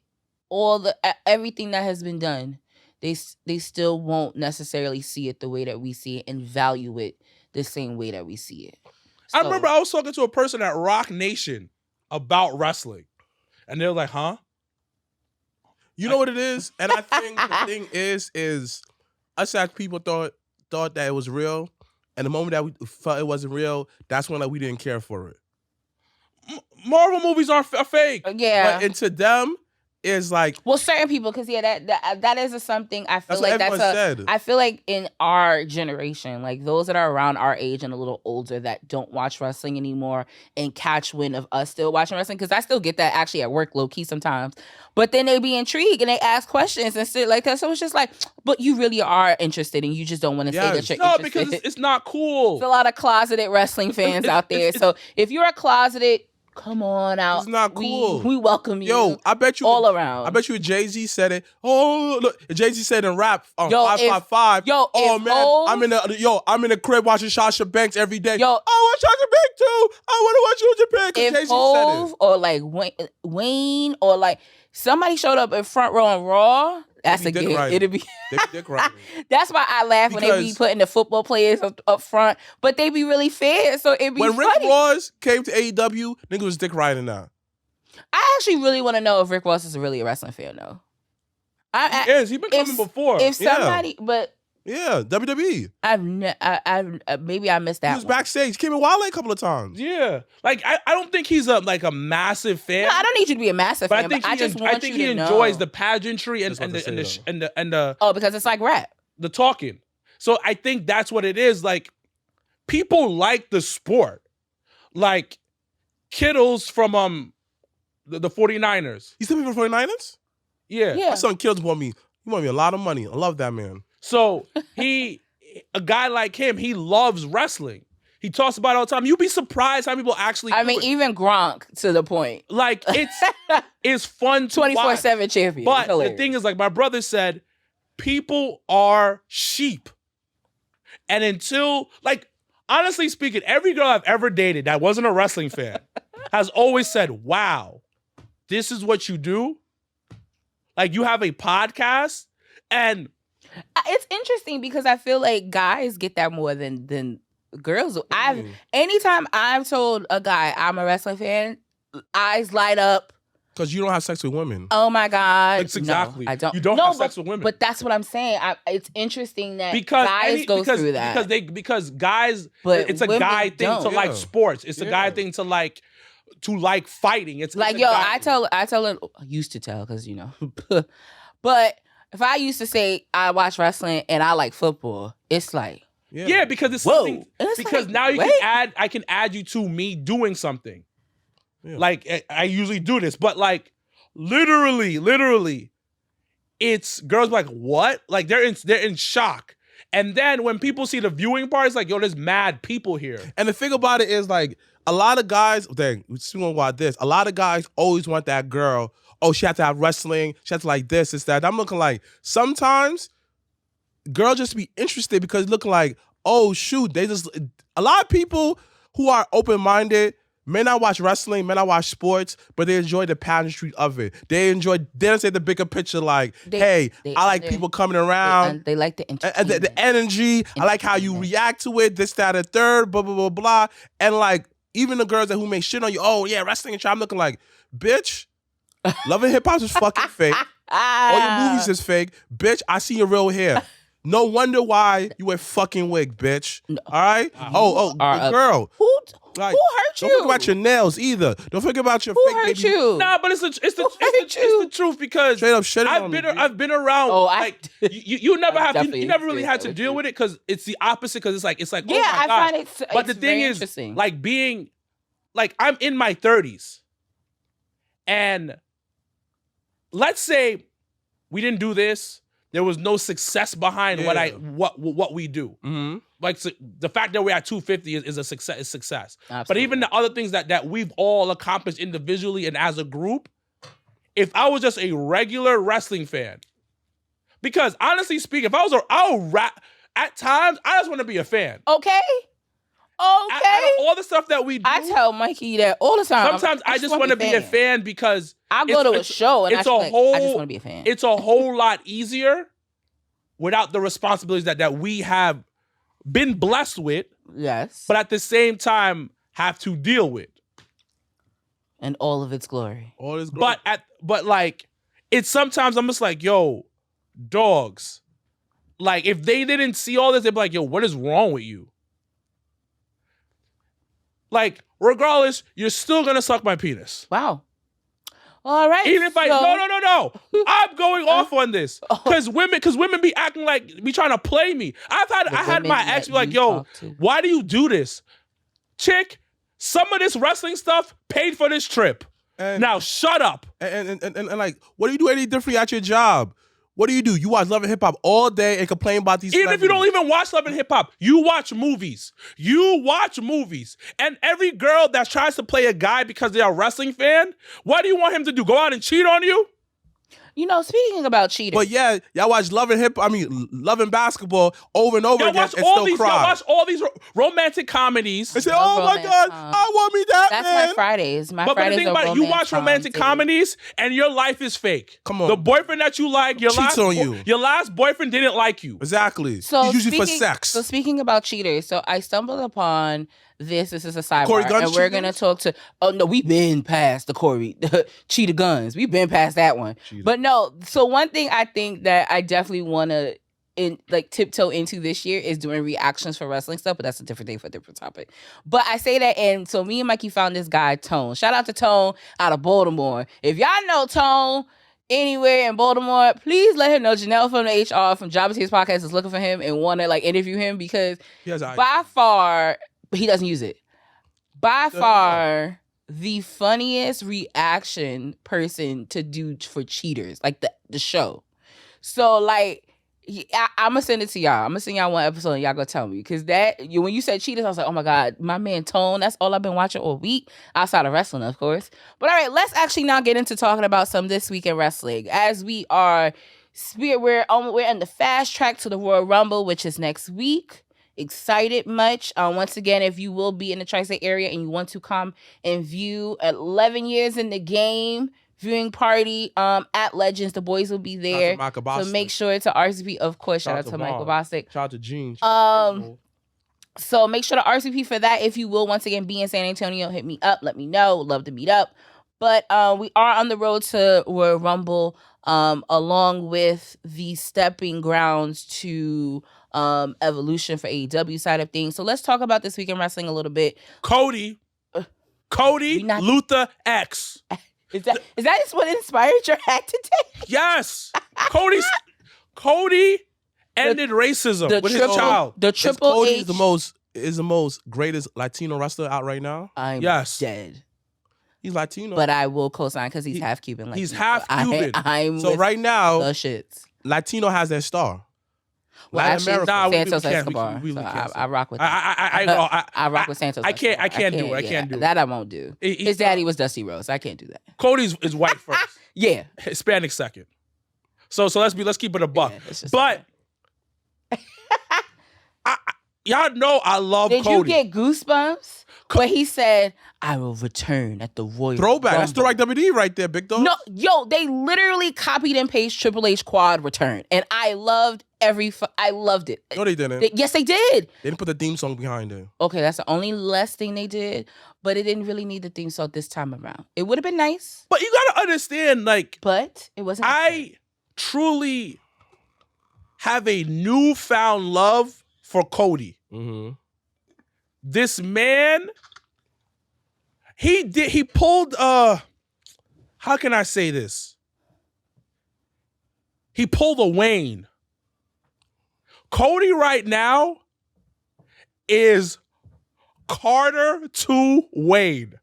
all the everything that has been done, they still won't necessarily see it the way that we see it and value it the same way that we see it. So, I remember I was talking to a person at Rock Nation about wrestling, and they were like, huh? You know what it is? And I think the thing is us as people thought that it was real, and the moment that we felt it wasn't real, that's when we didn't care for it. Marvel movies are fake. Yeah. But to them, is like, well, certain people, because that is something I feel That's like what that's everyone said. I feel like in our generation, like those that are around our age and a little older that don't watch wrestling anymore and catch wind of us still watching wrestling, because I still get that actually at work low key sometimes, but then they be intrigued and they ask questions and shit like that. So it's just like, but you really are interested and you just don't want to say that you're no, interested. because it's not cool. There's a lot of closeted wrestling fans out there. So if you're a closeted, come on out. It's not cool. We welcome you. Yo, I bet you all around. I bet you Jay-Z said it. Oh, look, Jay-Z said in rap on 555. Yo, oh man, I'm in the crib watching Sasha Banks every day. Yo, I want Sasha Banks too. I want to watch you in Japan because Jay-Z said it. Or like Wayne or like somebody showed up in front row on Raw. That's a gift. It'll be dick riding. That's why I laugh when they be putting the football players up front, but they be really fair, so it be when funny. Rick Ross came to AEW, nigga was dick riding now. I actually really want to know if Rick Ross is really a wrestling fan, though. He is. He's been coming before. If somebody, but yeah, WWE. Maybe I missed that. He was backstage. He came in Wale a couple of times. Yeah, like I don't think he's a massive fan. No, I don't need you to be a massive fan. But I think he enjoys the pageantry and the oh, because it's like rap, the talking. So I think that's what it is. Like people like the sport, like Kittles from the 49ers. You still be for 49ers? Yeah. My son Kittles want me a lot of money. I love that man. So a guy like him, he loves wrestling. He talks about it all the time. You'd be surprised how people actually do it. Even Gronk to the point. Like it's fun to 24/7 champion. But the thing is, like my brother said, people are sheep. And until, like, honestly speaking, every girl I've ever dated that wasn't a wrestling fan has always said, wow, this is what you do? Like, you have a podcast? And it's interesting because I feel like guys get that more than girls. Anytime I've told a guy I'm a wrestling fan, eyes light up. Because you don't have sex with women. Oh my God. That's exactly. No, I don't. You don't have sex with women. But that's what I'm saying. It's interesting that guys go through that. Because guys, but it's a guy thing to like sports. It's a guy thing to like fighting. It's like, yo, I tell her, used to tell, because, you know. But if I used to say I watch wrestling and I like football, it's like, yeah, because it's something. Because like, now I can add you to me doing something. Yeah. Like I usually do this, but like literally, it's girls like, what? Like they're in shock. And then when people see the viewing part, it's like, yo, there's mad people here. And the thing about it is, like, a lot of guys, a lot of guys always want that girl. Oh, she had to have wrestling. She had to like this, that. I'm looking like, sometimes girls just be interested because looking like, oh, shoot, a lot of people who are open-minded may not watch wrestling, may not watch sports, but they enjoy the pageantry of it. They don't say the bigger picture like, I like people coming around. They like the entertainment. And the energy. I like how you react to it, this, that, and third, blah, blah, blah, blah. And like, even the girls who make shit on you, oh yeah, wrestling and shit, I'm looking like, bitch, Love and Hip Hop is fucking fake. All your movies is fake. Bitch, I see your real hair. No wonder why you wear fucking wig, bitch. All right? Girl. Who hurt you? Don't forget about your nails either. Don't forget about your fake hurt you? Nah, but it's the truth because straight up shit. I've been around. Oh, you never really had to deal with it because it's the opposite. Because it's like yeah, oh my I God. find it. But the thing is, like being, like I'm in my 30s, and let's say we didn't do this. There was no success behind what we do. Mm-hmm. Like so the fact that we're at 250 is a success. Is success. Absolutely. But even the other things that we've all accomplished individually and as a group, if I was just a regular wrestling fan, because honestly speaking, if I'll rap at times, I just want to be a fan. Okay. Out of all the stuff that we do, I tell Mikey that all the time. Sometimes I just want to be a fan because I'll go to a show and I just want to be a fan. It's a whole lot easier without the responsibilities that we have been blessed with. Yes. But at the same time have to deal with. And all of its glory. All its glory. But like it's sometimes I'm just like, yo, dogs. Like if they didn't see all this, they'd be like, yo, what is wrong with you? Like, regardless, you're still gonna suck my penis. Wow. All right. Even if no. I'm going off on this because women be acting like be trying to play me. I had my ex be like, yo, why do you do this? Chick, some of this wrestling stuff paid for this trip. And now shut up. And like, what do you do any different at your job? What do? You watch Love and Hip Hop all day and complain about these. Even if you don't even watch Love and Hip Hop, you watch movies. And every girl that tries to play a guy because they're a wrestling fan, what do you want him to do? Go out and cheat on you? You know, speaking about cheating. But yeah, y'all watch Love and Basketball over and over again and still cry. Y'all watch all these romantic comedies. And say, oh my God, I want me that, That's man. my Fridays. But the thing about it, you watch romantic comedies and your life is fake. Come on. The boyfriend that you like, your last boyfriend didn't like you. Exactly. So He's usually for sex. So speaking about cheaters, so I stumbled upon this is a sidebar, and we're going to talk to, we've been past the Corey, cheater guns. We've been past that one. Cheater. But no, so one thing I think that I definitely want to tiptoe into this year is doing reactions for wrestling stuff, but that's a different thing for a different topic. But I say that, and so me and Mikey found this guy, Tone. Shout out to Tone out of Baltimore. If y'all know Tone anywhere in Baltimore, please let him know Janelle from the HR from Jobbertears podcast is looking for him and want to interview him because by far, but he doesn't use it. By far, the funniest reaction person to do for cheaters, like the show. So, I'm going to send it to y'all. I'm going to send y'all one episode and y'all going to tell me. Because when you said cheaters, I was like, oh my God, my man Tone, that's all I've been watching all week. Outside of wrestling, of course. But all right, let's actually now get into talking about some this week in wrestling. As we're in the fast track to the Royal Rumble, which is next week. Excited much. Once again, if you will be in the Tri-State area and you want to come and view 11 years in the game viewing party at Legends, the boys will be there. So make sure to RSVP, of course. Shout out to Michael Bostic. Shout out to Gene. So make sure to RSVP for that. If you will, once again, be in San Antonio, hit me up. Let me know. Would love to meet up. But we are on the road to Royal Rumble along with the stepping grounds to evolution for AEW side of things. So let's talk about this week in wrestling a little bit. Cody, Luther X. Is that what inspired your act today? Yes. Cody ended racism with his child. The Triple Cody H is the most greatest Latino wrestler out right now. I'm dead. He's Latino. But I will co-sign because he's half Cuban. He's half Cuban. I'm so right now, the shits. Latino has their star. Well, actually, Santos Escobar. I rock with that. I rock with Santos. I can't do it. That I won't do. His daddy was Dusty Rhodes. I can't do that. Cody's is white first. Yeah. Hispanic second. So let's keep it a buck. But y'all know I love Cody. Did you get goosebumps? Where he said, I will return at the Royal Throwback. Rumble. That's throwback WWE right there, big dog. No, they literally copied and pasted Triple H quad return. And I loved I loved it. No, they didn't. Yes, they did. They didn't put the theme song behind it. Okay, that's the only less thing they did. But it didn't really need the theme song this time around. It would have been nice. But you gotta understand, but it wasn't. I truly have a newfound love for Cody. Mm-hmm. This man, he pulled how can I say this? He pulled a Wayne. Cody right now is Carter to Wayne.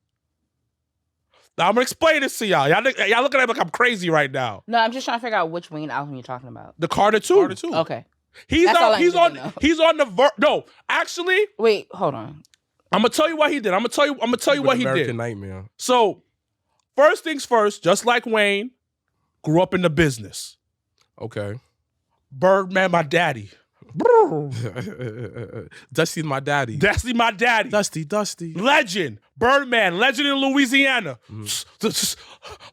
Now I'm gonna explain this to y'all. Y'all looking at me like I'm crazy right now. No, I'm just trying to figure out which Wayne album you're talking about. The Carter 2. Okay. He's on no, actually. Wait, hold on. I'm gonna tell you what he did. I'm gonna tell you what he did. American Nightmare. So, first things first, just like Wayne, grew up in the business. Okay. Birdman, my daddy. Dusty, my daddy. Dusty, my daddy. Dusty. Legend. Birdman. Legend in Louisiana.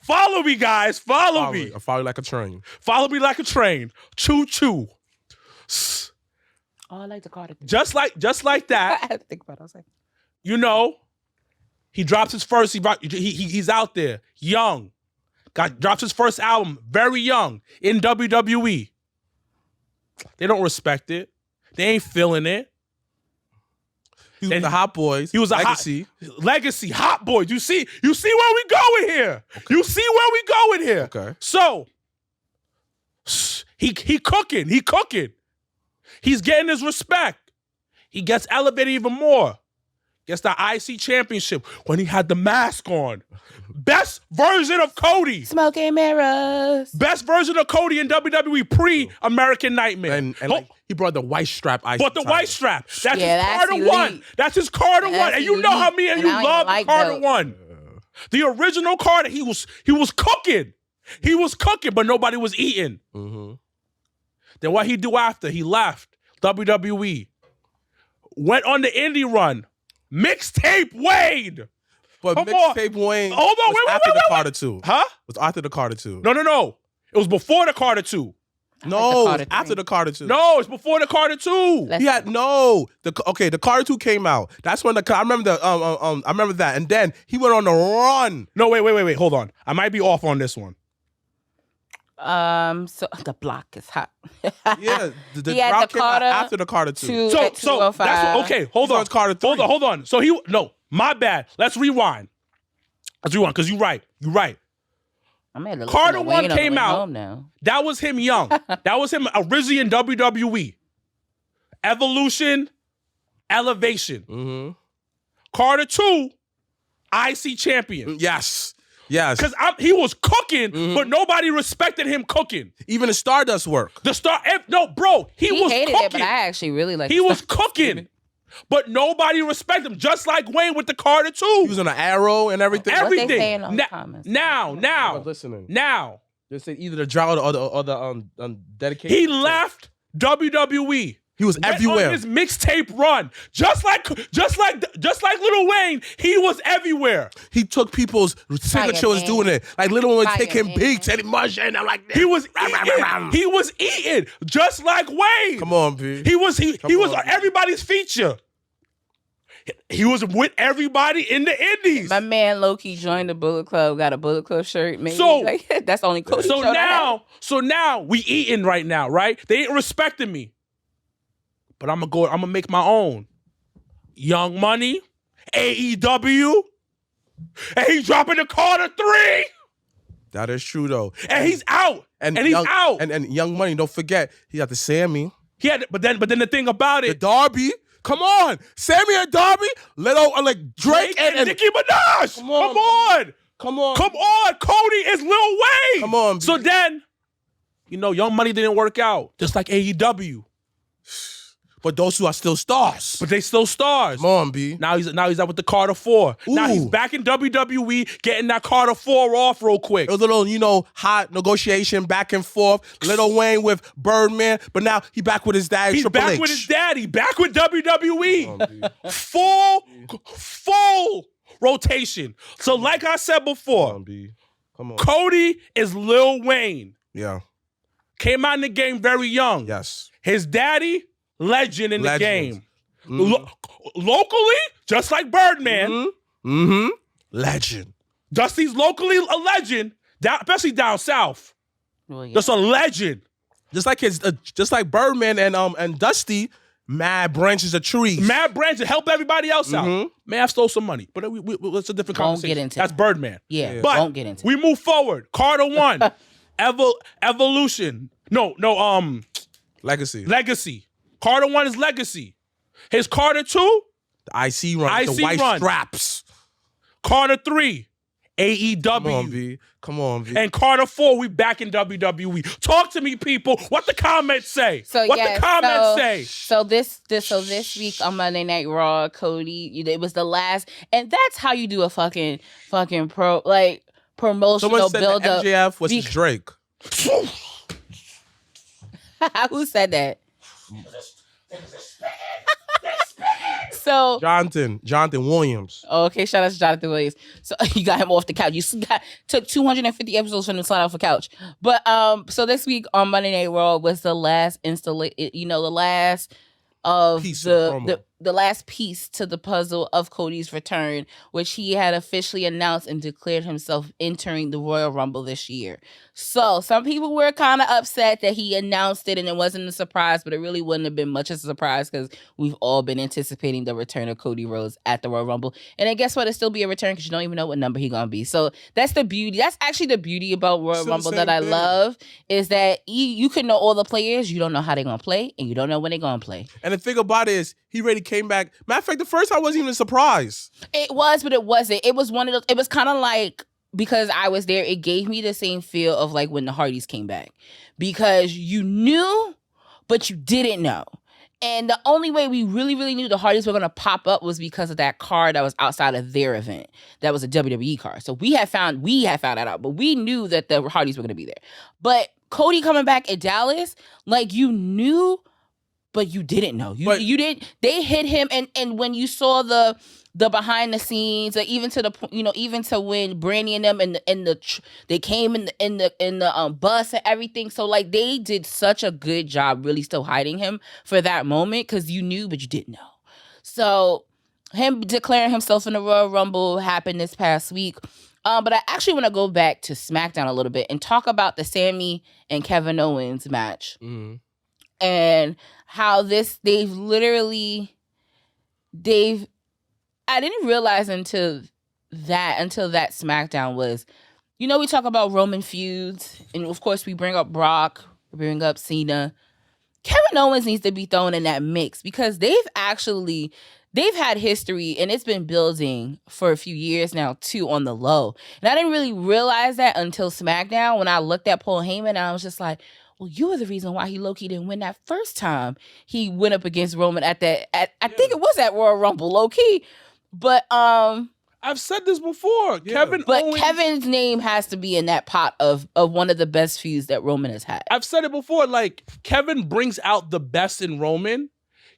Follow me, guys. Follow me. I follow you like a train. Follow me like a train. Choo choo. Oh, I like the Carter thing. Just like that. I had to think about it. I was like, he drops his first. He's out there, young. Drops his first album, very young, in WWE. They don't respect it. They ain't feeling it. He was the Hot Boys. He was a Legacy, Hot Boys. You see where we going here. Okay. You see where we going here. Okay. So he cooking. He's getting his respect. He gets elevated even more. Gets the IC championship when he had the mask on. Best version of Cody. Smoking mirrors. Best version of Cody in WWE pre-American Nightmare. And like, he brought the white strap IC But the title. white strap. That's his that's Carter elite. 1. That's his Carter 1. And you know how me and you love the Carter 1. The original Carter, he was cooking. He was cooking, but nobody was eating. Mm-hmm. Then what he do after? He left WWE. Went on the indie run. Mixtape Wade. But Mixtape Wayne after the Carter 2. Huh? It was after the Carter 2. No. It was before the Carter 2. No, it was after the Carter 2. No, it's before the Carter 2. The Carter 2 came out. That's when I remember I remember that. And then he went on the run. No, wait, hold on. I might be off on this one. So the block is hot. Yeah, the Carter came out after the Carter 2. So that's okay. Hold on. Carter 3. Hold on. So my bad. Let's rewind. Because you're right. Carter 1 came out. That was him young. That was him originally in WWE. Evolution, Elevation. Mm-hmm. Carter 2, IC champion. Yes. Because he was cooking, but nobody respected him cooking. Even the Stardust work. He was hated cooking. It, but I actually really liked it. He was cooking, but nobody respected him. Just like Wayne with the Carter 2. He was on an arrow and everything. Everything. What they saying on the comments? I'm listening. Now. They say either the drought or the dedication. He left WWE. He was everywhere. On his mixtape run, just like Lil Wayne, he was everywhere. He took people's signatures doing it. Like Lil Wayne taking beats and mush and I'm like that. He was eating just like Wayne. Come on, B. He was on everybody's feature. He was with everybody in the indies. My man low-key joined the Bullet Club, got a Bullet Club shirt. Maybe that's the only coach. So now we eating right now, right? They ain't respecting me. But I'm gonna make my own. Young Money, AEW, and he's dropping the Carter 3. That is true though. And he's out. And he's out. And Young Money, don't forget, he got the Sammy. But then the thing about it. The Darby. Come on. Sammy and Darby. Like Drake and Nicki Minaj. Come on. Cody is Lil Wayne. Come on. B. So then, Young Money didn't work out. Just like AEW. But those two are still stars. But they still stars. Come on, B. Now he's out with the Carter 4. Ooh. Now he's back in WWE getting that Carter 4 off real quick. It was a little, hot negotiation back and forth. Lil Wayne with Birdman, but now he back with his dad, Triple H. He's back with his daddy, back with WWE. Full rotation. So like I said before, Come on. Cody is Lil Wayne. Yeah. Came out in the game very young. Yes. His daddy, legend in the game. Locally, just like Birdman. Legend. Dusty's locally a legend, especially down south. Well, yeah. Just a legend. Just like Birdman and Dusty, mad branches of trees. Mad branches help everybody else out. May have stole some money, but it's a different conversation. Get into That's Birdman. Yeah, but won't get into we move forward. Carter 1, Evolution. No. Legacy. Carter 1 is Legacy. His Carter 2, the IC run, the white straps. Carter 3, AEW. Come on, V. And Carter 4, we back in WWE. Talk to me, people. What the comments say? The comments say? So this week on Monday Night Raw, Cody, it was the last, and that's how you do a fucking promotional Someone said build up. MJF was Drake. Who said that? So Jonathan Williams. Okay, shout out to Jonathan Williams. So you got him off the couch. You took 250 episodes from him to slide off the couch. But so this week on Monday Night Raw was the last the last of piece the the last piece to the puzzle of Cody's return, which he had officially announced and declared himself entering the Royal Rumble this year. So some people were kind of upset that he announced it and it wasn't a surprise, but it really wouldn't have been much of a surprise because we've all been anticipating the return of Cody Rhodes at the Royal Rumble. And then guess what? It'll still be a return because you don't even know what number he's going to be. So that's the beauty. That's actually the beauty about Royal Rumble that I love, is that you can know all the players. You don't know how they're going to play and you don't know when they're going to play. And the thing about it is, he already came back. Matter of fact, the first time wasn't even a surprise. It was, but it wasn't. It was one of those. It was kind of like, because I was there, it gave me the same feel of like when the Hardys came back. Because you knew, but you didn't know. And the only way we really, really knew the Hardys were going to pop up was because of that card that was outside of their event. That was a WWE card. So we had found that out, but we knew that the Hardys were going to be there. But Cody coming back at Dallas, like you knew, but you didn't know. You didn't. They hit him, and when you saw the behind the scenes, like even to the even to when Brandy and them they came in the bus and everything. So like they did such a good job, really still hiding him for that moment because you knew, but you didn't know. So him declaring himself in the Royal Rumble happened this past week. But I actually want to go back to SmackDown a little bit and talk about the Sami and Kevin Owens match. Mm-hmm. And how I didn't realize until that SmackDown was, we talk about Roman feuds, and of course we bring up Brock, we bring up Cena. Kevin Owens needs to be thrown in that mix because they've had history and it's been building for a few years now too on the low. And I didn't really realize that until SmackDown when I looked at Paul Heyman and I was just like, well, you were the reason why he low-key didn't win that first time he went up against Roman I think it was at Royal Rumble, low-key. But I've said this before. Yeah. Kevin's name has to be in that pot of one of the best feuds that Roman has had. I've said it before. Like, Kevin brings out the best in Roman.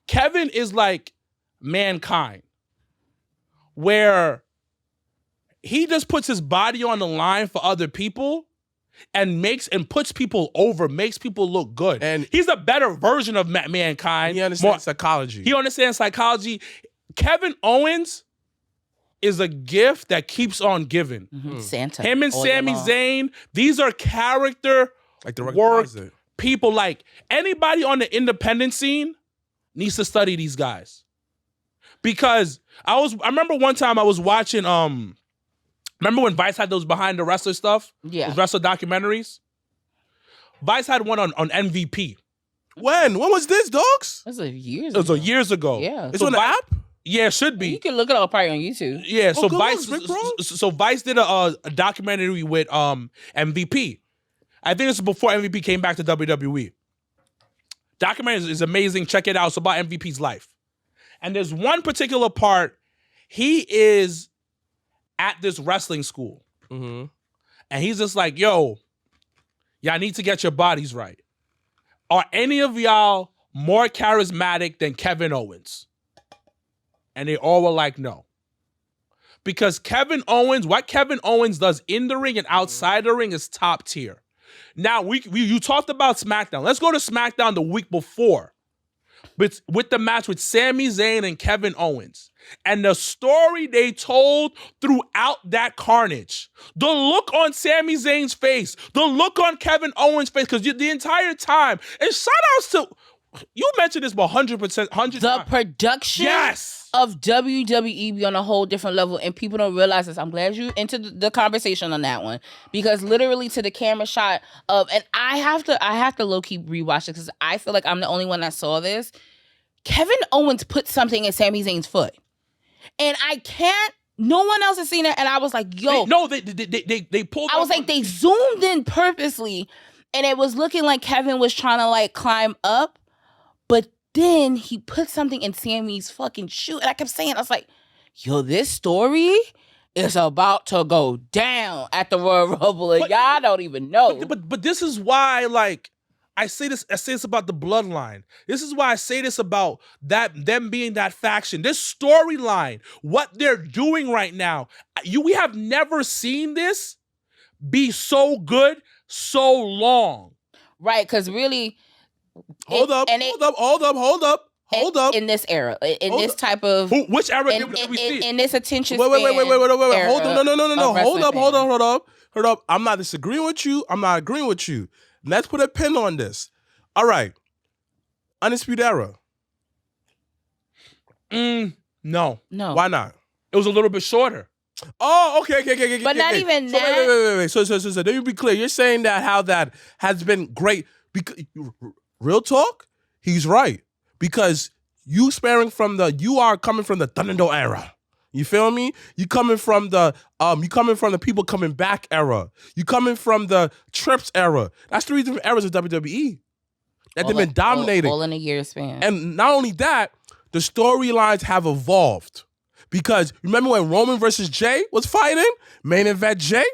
Kevin is like Mankind, where he just puts his body on the line for other people and puts people over, makes people look good. And he's a better version of Mankind. He understands psychology. He understands psychology. Kevin Owens is a gift that keeps on giving. Mm-hmm. Santa. Him and Sami Zayn, these are character like the work people. Like, anybody on the independent scene needs to study these guys. Because I remember one time I was watching, remember when Vice had those behind the wrestler stuff? Yeah. Those wrestler documentaries? Vice had one on MVP. When was this, dogs? It was years ago. Yeah. It's on the app? Yeah, it should be. You can look it up probably on YouTube. Yeah, so Vice did a documentary with MVP. I think it's before MVP came back to WWE. Documentary is amazing. Check it out. It's about MVP's life. And there's one particular part. He is at this wrestling school. Mm-hmm. And he's just like, yo, y'all need to get your bodies right. Are any of y'all more charismatic than Kevin Owens? And they all were like, no. Because what Kevin Owens does in the ring and outside the ring is top tier. Now, you talked about SmackDown. Let's go to SmackDown the week before. With the match with Sami Zayn and Kevin Owens. And the story they told throughout that carnage. The look on Sami Zayn's face. The look on Kevin Owens' face. Because the entire time. And shout outs to... You mentioned this 100%. The production of WWE be on a whole different level, and people don't realize this. I'm glad you entered the conversation on that one, because literally to the camera shot of, and I have to low key rewatch it because I feel like I'm the only one that saw this. Kevin Owens put something in Sami Zayn's foot, and I can't. No one else has seen it, and I was like, "Yo, they pulled." I was like, they zoomed in purposely, and it was looking like Kevin was trying to like climb up. But then he put something in Sammy's fucking shoe. And I kept saying, I was like, yo, this story is about to go down at the Royal Rumble. And y'all don't even know. But this is why, like, I say this about the Bloodline. This is why I say this about them being that faction. This storyline, what they're doing right now, we have never seen this be so good so long. Right, because really... Hold up. Hold up. In this era, in this type of... Which era did we see? In this attention Wait. span Hold on. No. Hold up. I'm not disagreeing with you. I'm not agreeing with you. Let's put a pin on this. All right. Undisputed Era. No. Why not? It was a little bit shorter. Oh, okay. But not even so that. Wait. So let me be clear. You're saying that how that has been great. Because real talk, he's right. Because you are coming from the Thunderdome era. You feel me? You coming from the people coming back era. You coming from the Trips era. That's 3 different eras of WWE that they've been dominating. All in a year span. And not only that, the storylines have evolved. Because remember when Roman versus Jay was fighting? Main event Jay?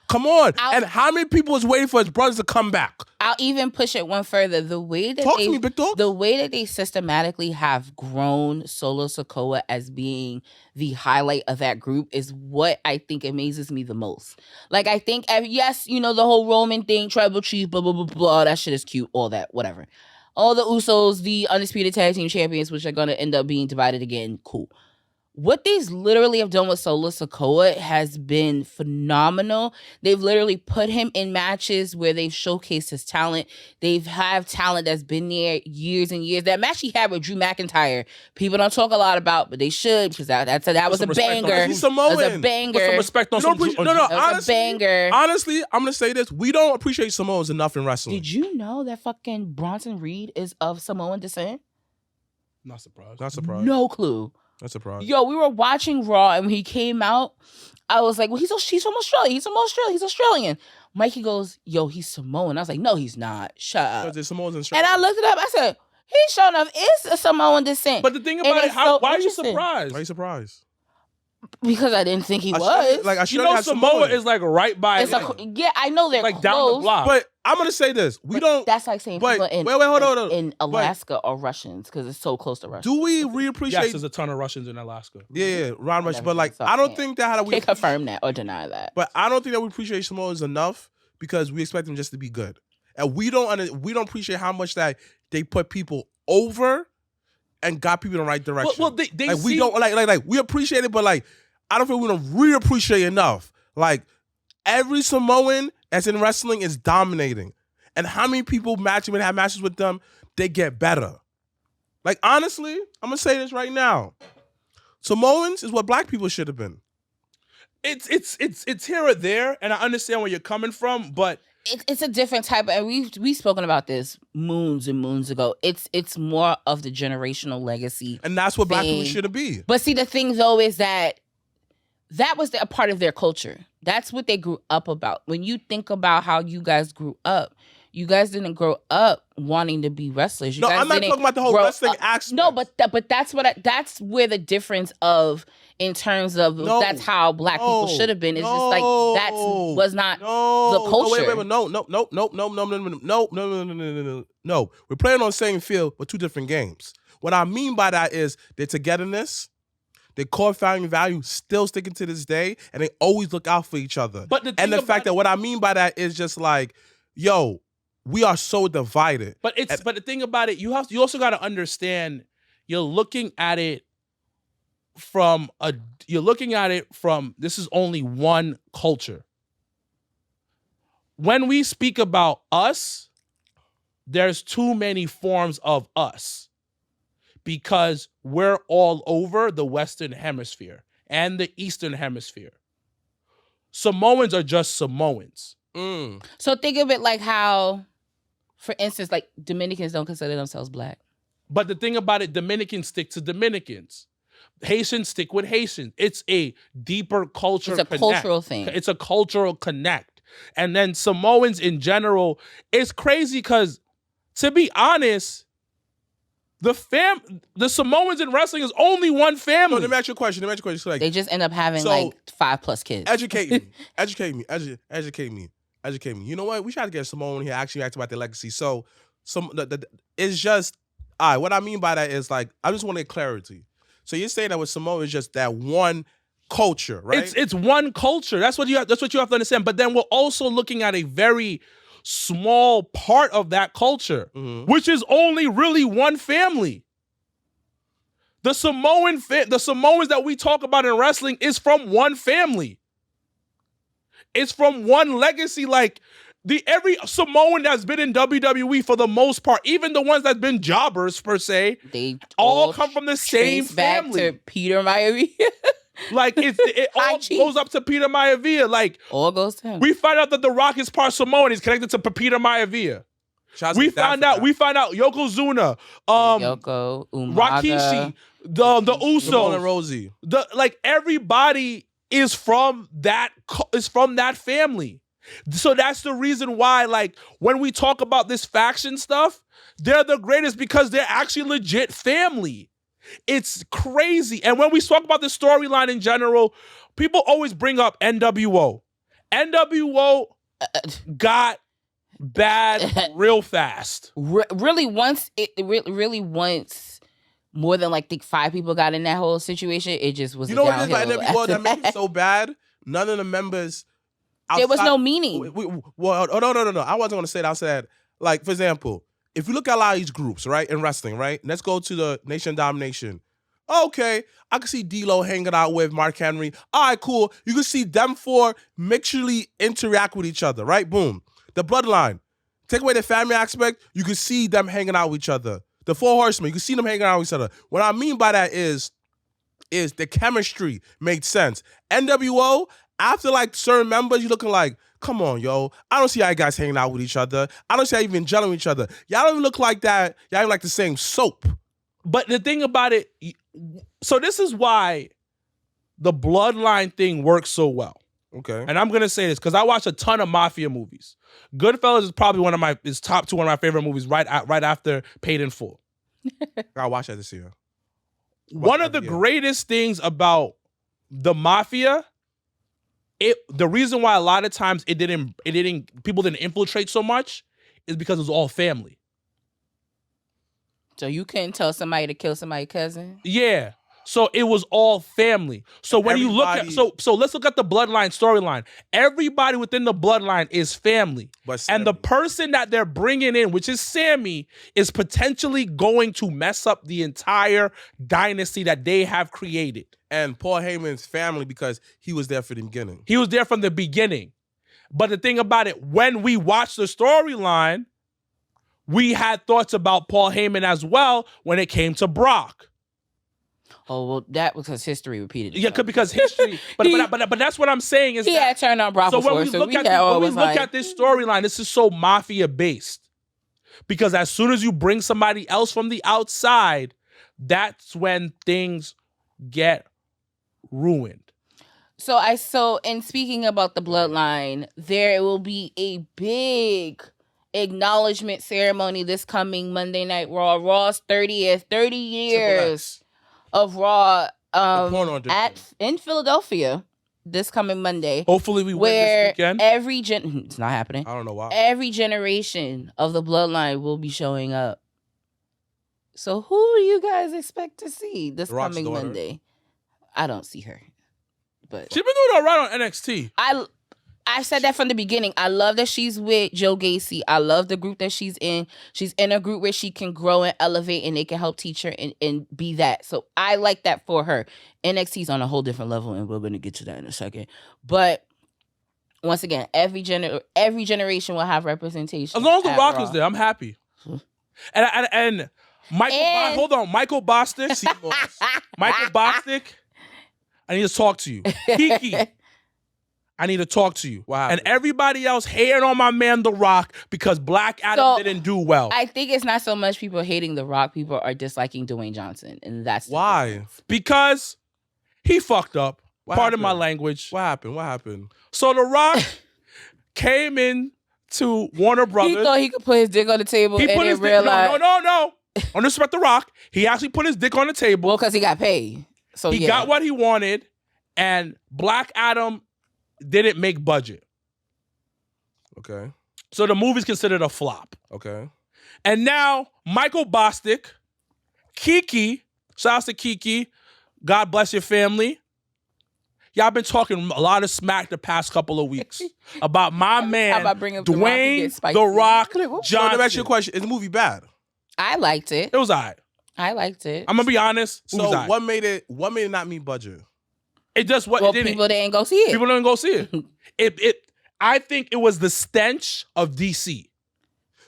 Come on. And how many people was waiting for his brothers to come back? I'll even push it one further. The way that Talk to me, big dog. The way that they systematically have grown Solo Sikoa as being the highlight of that group is what I think amazes me the most. Like, I think, yes, the whole Roman thing, tribal chief, blah, blah, blah, blah, that shit is cute, all that, whatever. All the Usos, the undisputed tag team champions, which are going to end up being divided again, cool. What these literally have done with Solo Sikoa has been phenomenal. They've literally put him in matches where they've showcased his talent. They've have talent that's been there years and years. That match he had with Drew McIntyre, people don't talk a lot about, but they should, because that was a banger. He's Samoan. That was a banger. Put some respect on honestly, banger. Honestly, I'm gonna say this: we don't appreciate Samoans enough in wrestling. Did you know that fucking Bronson Reed is of Samoan descent? Not surprised. No clue. That's a problem. Yo, we were watching Raw, and when he came out, I was like, well, he's from Australia. He's Australian. Mikey goes, yo, he's Samoan. I was like, no, he's not. Shut up. There's Samoans in Australia. And I looked it up. I said, he sure enough is a Samoan descent. But the thing about it, why are you surprised? Why are you surprised? Because I didn't think he was. Like, Samoa is like right by. Yeah, I know they're like close. Down the block. But I'm gonna say this: That's like saying people in Alaska are Russians because it's so close to Russia. Do we reappreciate? Yes, there's a ton of Russians in Alaska. Yeah, Ron Rush. But like, I don't think that we can't confirm that or deny that. But I don't think that we appreciate Samoans enough because we expect them just to be good, and we don't appreciate how much that they put people over and got people in the right direction. Well, they like, we don't like we appreciate it, but like I don't feel we don't really appreciate enough. Like every Samoan that's in wrestling is dominating, and how many people have matches with them, they get better. Like honestly, I'm gonna say this right now: Samoans is what black people should have been. It's here or there, and I understand where you're coming from, but. It's a different type of, and we've spoken about this moons and moons ago. It's more of the generational legacy, and that's what black people should be. But see, the thing though is that was a part of their culture. That's what they grew up about. When you think about how you guys grew up, you guys didn't grow up wanting to be wrestlers. You guys I'm not talking about the whole wrestling aspect. No, but that's where the difference of. In terms of that's how black people should have been. It's just like that was not the culture. No. We're playing on the same field with two different games. What I mean by that is their togetherness, their core value still sticking to this day, and they always look out for each other. But the fact that what I mean by that is just like, yo, we are so divided. But the thing about it, you also got to understand, you're looking at it from this is only one culture. When we speak about us, there's too many forms of us because we're all over the Western Hemisphere and the Eastern Hemisphere. Samoans are just Samoans. So think of it like how, for instance, like Dominicans don't consider themselves black. But the thing about it, Dominicans stick to Dominicans. Haitians stick with Haitians. It's a deeper culture. It's a cultural thing. It's a cultural connect. And then Samoans in general, it's crazy because, to be honest, the Samoans in wrestling is only one family. No, let me ask you a question. So, like, they just end up having like 5+ kids. Educate me. You know what? We try to get Samoan here actually ask about their legacy. So it's just, all right, what I mean by that is like, I just want to get clarity. So you're saying that with Samoa is just that one culture, right? It's one culture. That's what you have to understand. But then we're also looking at a very small part of that culture, which is only really one family. The Samoans that we talk about in wrestling is from one family. It's from one legacy. Like every Samoan that's been in WWE for the most part, even the ones that's been jobbers per se, they all come from the same family. Back to Peter Maivia. Like it all goes up to Peter Maivia. Like all goes to him. We find out that The Rock is part Samoan. He's connected to Peter Maivia. We find out Yokozuna, Yoko, Umaga, Rikishi, the Usos, and Rosie. Everybody is from that family. So that's the reason why, like, when we talk about this faction stuff, they're the greatest because they're actually legit family. It's crazy. And when we talk about the storyline in general, people always bring up NWO. NWO got bad real fast. Really once more than like 5 people got in that whole situation, it just was. You know what it is about NWO that made it so bad? None of the members. There was no meaning. No. I wasn't going to say that. I said, like, for example, if you look at a lot of these groups, right, in wrestling, right? Let's go to the Nation Domination. Okay, I can see D-Lo hanging out with Mark Henry. All right, cool. You can see them 4 mutually interact with each other, right? Boom. The Bloodline. Take away the family aspect, you can see them hanging out with each other. The 4 Horsemen, you can see them hanging out with each other. What I mean by that is the chemistry made sense. NWO, after like certain members, you're looking like, come on, yo. I don't see how you guys hanging out with each other. I don't see how you even gelling with each other. Y'all don't even look like that. Y'all ain't like the same soap. But the thing about it, so this is why the Bloodline thing works so well. Okay. And I'm going to say this because I watch a ton of Mafia movies. Goodfellas is probably one of my favorite movies right after Paid in Full. I watched that this year. One of the greatest things about the Mafia, the reason why a lot of times people didn't infiltrate so much is because it was all family. So you couldn't tell somebody to kill somebody's cousin? Yeah. So it was all family. So when you look at so let's look at the Bloodline storyline. Everybody within the Bloodline is family. And the person that they're bringing in, which is Sammy, is potentially going to mess up the entire dynasty that they have created. And Paul Heyman's family because he was there for the beginning. He was there from the beginning. But the thing about it, when we watched the storyline, we had thoughts about Paul Heyman as well when it came to Brock. Oh, well, that was because history repeated itself. Yeah, because history. But that's what I'm saying is he had turned on Brock before. When we look at this storyline, this is so Mafia based. Because as soon as you bring somebody else from the outside, that's when things get ruined. So in speaking about the Bloodline, there will be a big acknowledgement ceremony this coming Monday Night Raw. Raw's 30 years of Raw in Philadelphia this coming Monday. Hopefully we win this weekend. It's not happening. I don't know why. Every generation of the Bloodline will be showing up. So who do you guys expect to see this coming Monday? I don't see her. But she's been doing all right on NXT. I said that from the beginning. I love that she's with Joe Gacy. I love the group that she's in. She's in a group where she can grow and elevate and they can help teach her and be that. So I like that for her. NXT's on a whole different level and we're going to get to that in a second. But once again, every generation will have representation. As long as The Rock is there, I'm happy. And Michael Bostic. Michael Bostic, I need to talk to you. Kiki, I need to talk to you. Wow. And everybody else hating on my man, The Rock, because Black Adam didn't do well. I think it's not so much people hating The Rock. People are disliking Dwayne Johnson. And that's why. Because he fucked up. Pardon my language. What happened? So The Rock came in to Warner Brothers. He thought he could put his dick on the table and then realize... No. Don't disrespect The Rock. He actually put his dick on the table. Well, because he got paid. So he got what he wanted, and Black Adam didn't make budget. Okay. So the movie's considered a flop. Okay. And now Michael Bostic, Kiki, shout out to Kiki, God bless your family. Y'all been talking a lot of smack the past couple of weeks about my man, Dwayne The Rock Johnson. So let me ask you a question. Is the movie bad? I liked it. It was all right. I liked it. I'm gonna be honest. So what made it not meet budget? It just what well, people didn't go see it. People didn't go see it. I think it was the stench of DC.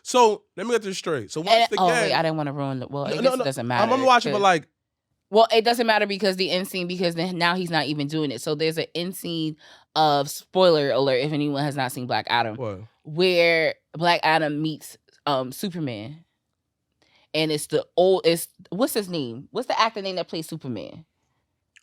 So let me get this straight. So once again, wait, I didn't want to ruin the. Well, it doesn't matter. I'm gonna watch it, but like, well, it doesn't matter because the end scene. Because now he's not even doing it. So there's an end scene of spoiler alert if anyone has not seen Black Adam, where Black Adam meets Superman, and it's what's his name? What's the actor name that plays Superman?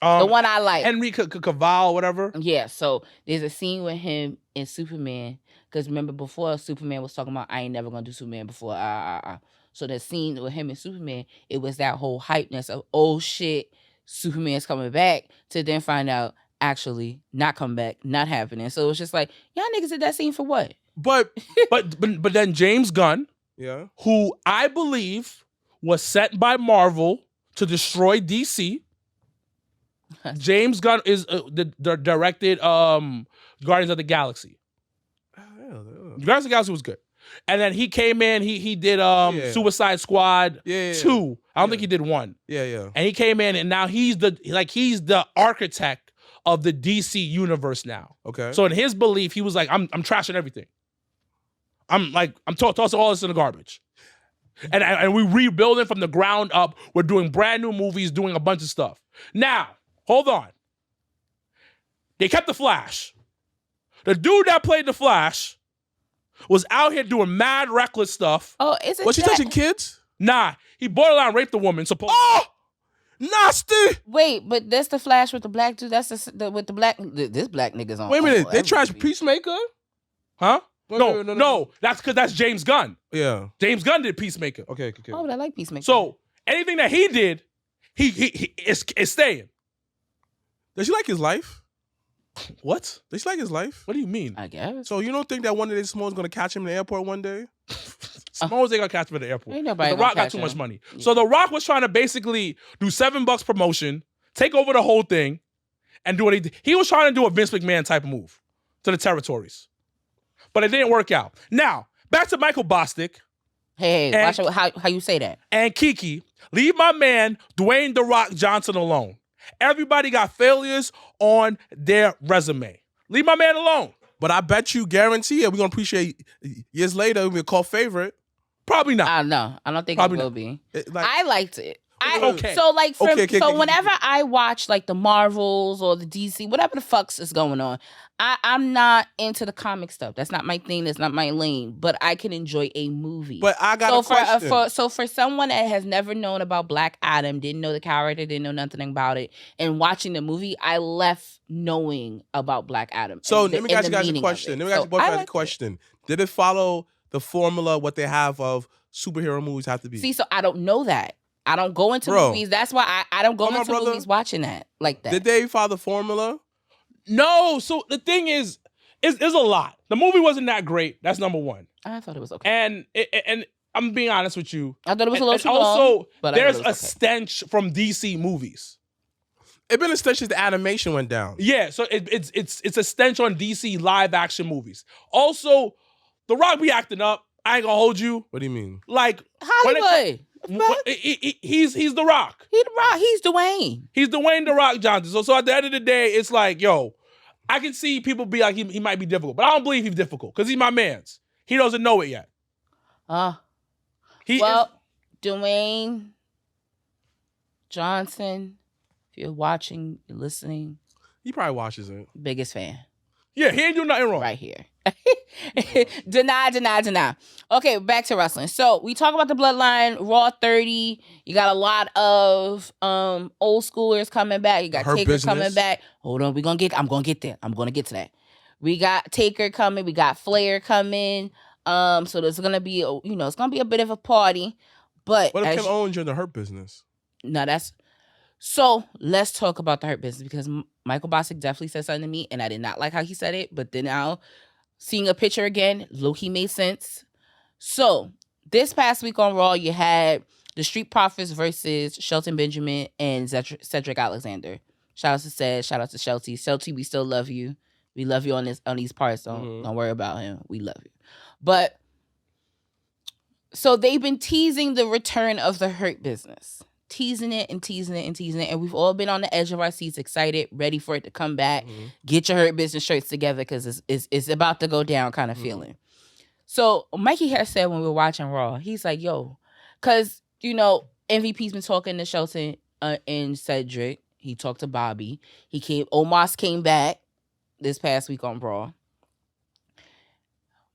The one I like, Henry Cavill, whatever. Yeah. So there's a scene with him and Superman. Because remember, before Superman was talking about, I ain't never gonna do Superman before. So the scene with him and Superman, it was that whole hypeness of, oh shit, Superman's coming back, to then find out actually not come back, not happening. So it was just like, y'all niggas did that scene for what? But then James Gunn, who I believe was sent by Marvel to destroy DC. James Gunn is the directed Guardians of the Galaxy. Guardians of the Galaxy was good. And then he came in, he did Suicide Squad 2. I don't think he did 1. Yeah. And he came in and now he's the architect of the DC universe now. Okay. So in his belief, he was like, I'm trashing everything. I'm tossing all this in the garbage. And we rebuilding from the ground up. We're doing brand new movies, doing a bunch of stuff. Now, hold on. They kept the Flash. The dude that played the Flash was out here doing mad reckless stuff. Oh, is it? Was he touching kids? Nah, he borderline raped the woman. Supposedly. Oh, nasty. Wait, but that's the Flash with the black dude. That's with the black. This black nigga's on. Wait a minute, they trash Peacemaker? Huh? No. That's because that's James Gunn. Yeah, James Gunn did Peacemaker. Okay. Oh, but I like Peacemaker. So anything that he did, he is staying. Does she like his life? What? Does she like his life? What do you mean? I guess. So you don't think that one of these Samoans gonna catch him in the airport one day? Samoans ain't gonna catch him at the airport. Ain't nobody The Rock got catch too him. much money. So The Rock was trying to basically do $7 promotion, take over the whole thing, and do what he did. He was trying to do a Vince McMahon type of move to the territories. But it didn't work out. Now, back to Michael Bostic. Hey, watch how you say that. And Kiki, leave my man Dwayne The Rock Johnson alone. Everybody got failures on their resume. Leave my man alone. But I bet you guarantee it. We're going to appreciate years later. We'll be a cult favorite. Probably not. I don't know. I don't think Probably it will not. be. I liked it. Okay. So like, Okay. whenever I watch like the Marvels or the DC, whatever the fucks is going on, I'm not into the comic stuff. That's not my thing. That's not my lane. But I can enjoy a movie. But I got a question. So for someone that has never known about Black Adam, didn't know the character, didn't know nothing about it, and watching the movie, I left knowing about Black Adam. So let me ask you guys a question. Did it follow the formula what they have of superhero movies have to be? See, so I don't know that. I don't go into movies. That's why I don't go into movies watching that like that. Did they follow the formula? No. So the thing is a lot. The movie wasn't that great. That's number one. I thought it was okay. And I'm being honest with you. I thought it was a little too also, long. But there's a stench from DC movies. It's been a stench since the animation went down. Yeah, so it's a stench on DC live action movies. Also, The Rock be acting up. I ain't gonna hold you. What do you mean? Like Hollywood. He's The Rock. He's The Rock. He's Dwayne. He's Dwayne The Rock Johnson. So at the end of the day, it's like, yo, I can see people be like, he might be difficult, but I don't believe he's difficult because he's my man's. He doesn't know it yet. Dwayne Johnson, if you're watching, you're listening. He probably watches it. Biggest fan. Yeah, he ain't doing nothing wrong. Right here. Deny. Okay, back to wrestling. So we talk about the Bloodline, Raw 30. You got a lot of old schoolers coming back. You got Taker coming back. Hold on, I'm gonna get there. I'm gonna get to that. We got Taker coming. We got Flair coming. So there's gonna be it's gonna be a bit of a party. But what if Kevin Owens in the Hurt Business? No, so let's talk about the Hurt Business because Michael Bostic definitely said something to me, and I did not like how he said it. But then now, seeing a picture again, low-key made sense. So this past week on Raw, you had the Street Profits versus Shelton Benjamin and Cedric Alexander. Shout out to Ced, shout out to Shelty. Shelty, we still love you. We love you on these parts. Don't worry about him. We love you. But so they've been teasing the return of the Hurt Business. teasing it, and we've all been on the edge of our seats, excited, ready for it to come back. Get your Hurt Business shirts together because it's about to go down kind of feeling. So Mikey has said when we were watching Raw, he's like, yo, because, MVP's been talking to Shelton and Cedric. He talked to Bobby. Omos came back this past week on Raw.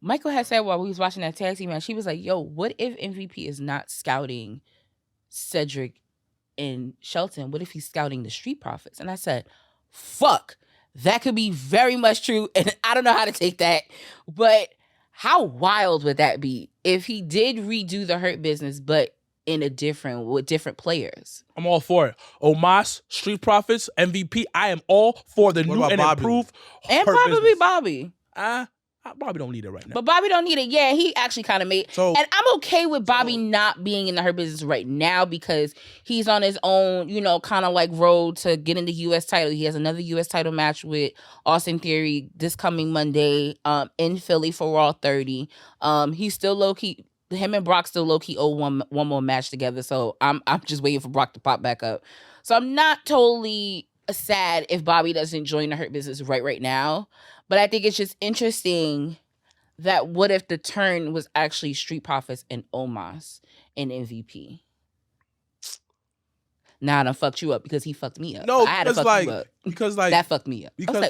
Michael had said while we was watching that tag team match, he was like, yo, what if MVP is not scouting Cedric and Shelton? What if he's scouting the Street Profits? And I said, fuck, that could be very much true. And I don't know how to take that. But how wild would that be if he did redo the Hurt Business, but with different players? I'm all for it. Omos, Street Profits, MVP. I am all for the new and improved and Hurt probably Business. Bobby. Bobby don't need it right now. But Bobby don't need it. Yeah, he actually kind of and I'm okay with Bobby not being in the Hurt Business right now because he's on his own, kind of like road to getting the U.S. title. He has another U.S. title match with Austin Theory this coming Monday in Philly for Raw 30. He's still low-key. Him and Brock still low-key owe one more match together. So I'm just waiting for Brock to pop back up. So I'm not totally sad if Bobby doesn't join the Hurt Business right now. But I think it's just interesting that what if the turn was actually Street Profits and Omos and MVP? Now I done fucked you up because he fucked me up. No, I had to fuck you up. Because that fucked me up. Because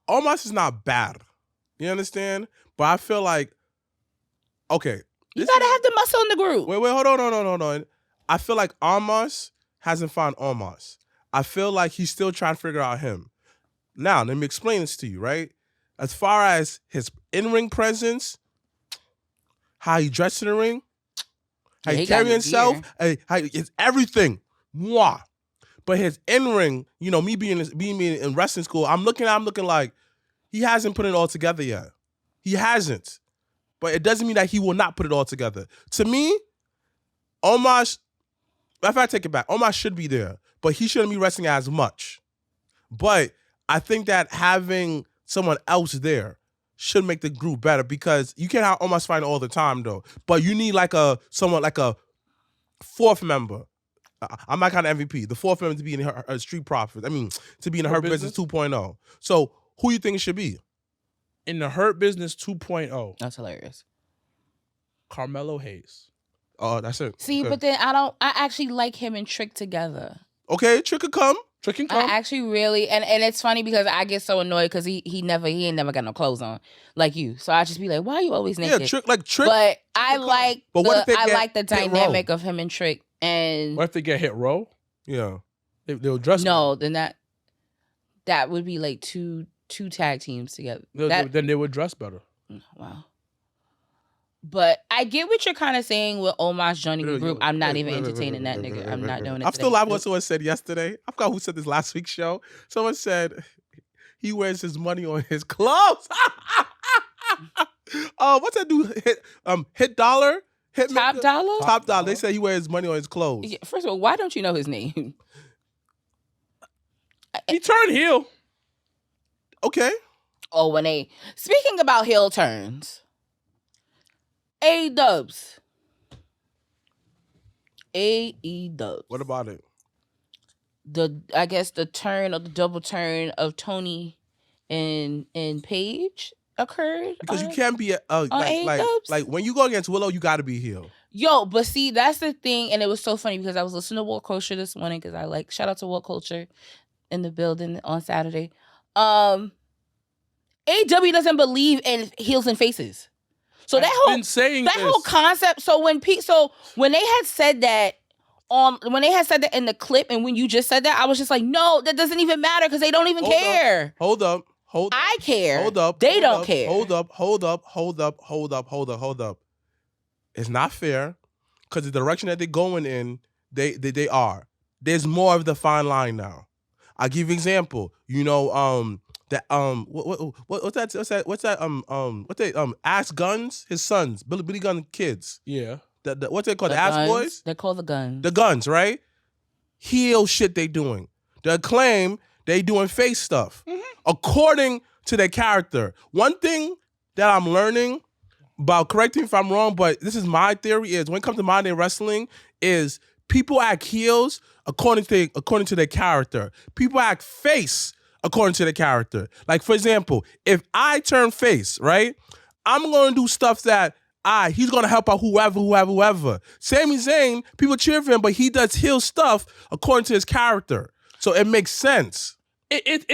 Omos is not bad. You understand? But I feel like, okay. You gotta have the muscle in the group. Wait, hold on. I feel like Omos hasn't found Omos. I feel like he's still trying to figure out him. Now, let me explain this to you, right? As far as his in-ring presence, how he dressed in the ring, how he carry himself, how it's everything. Mwah. But his in-ring, me being in wrestling school, I'm looking like he hasn't put it all together yet. He hasn't. But it doesn't mean that he will not put it all together. To me, Omos, if I take it back, Omos should be there, but he shouldn't be wrestling as much. But I think that having someone else there should make the group better because you can't have Omos fighting all the time though. But you need someone like a fourth member. I'm not kind of MVP. The fourth member to be in her Street Profits. I mean, to be in Hurt Business 2.0. So who you think it should be? In the Hurt Business 2.0. That's hilarious. Carmelo Hayes. Oh, that's it. See, okay. But then I actually like him and Trick together. Okay, Trick could come. I actually really, and it's funny because I get so annoyed because he ain't never got no clothes on like you. So I just be like, why are you always naked? Yeah, Trick. But I like the dynamic of him and Trick. And what if they get hit row? Yeah, they'll dress. No, then that would be like two tag teams together. Then they would dress better. Wow. But I get what you're kind of saying with Omos joining the group. I'm not even entertaining that nigga. I'm not doing it. I'm still live what someone said yesterday. I forgot who said this last week's show. Someone said he wears his money on his clothes. What's that dude? Hit Dollar? Top Dollar? Top Dollar. They say he wears his money on his clothes. Yeah, first of all, why don't you know his name? He turned heel. Okay. Oh, speaking about heel turns. A-Dubs. What about it? I guess the turn or the double turn of Tony and Paige occurred. Because you can't be like when you go against Willow, you got to be heel. Yo, but see, that's the thing, and it was so funny because I was listening to What Culture this morning because I shout out to What Culture in the building on Saturday. AEW doesn't believe in heels and faces. So that whole concept. So when they had said that in the clip, and when you just said that, I was just like, no, that doesn't even matter because they don't even care. Hold up. I care. Hold up. They don't care. Hold up. It's not fair because the direction that they're going in, they are. There's more of the fine line now. I'll give you an example. Ass Guns, his sons, Billy Gunn kids. Yeah. What's they called? The Ass Boys? They're called the Guns. The Guns, right? Heel shit they doing. The Acclaim, they doing face stuff. Mm-hmm. According to their character. One thing that I'm learning about, correct me if I'm wrong, but this is my theory, is when it comes to modern day wrestling, is People act heels according to their character. People act face according to their character. Like, for example, if I turn face, right, I'm going to do stuff that he's going to help out whoever. Sami Zayn, people cheer for him, but he does heel stuff according to his character. So it makes sense. It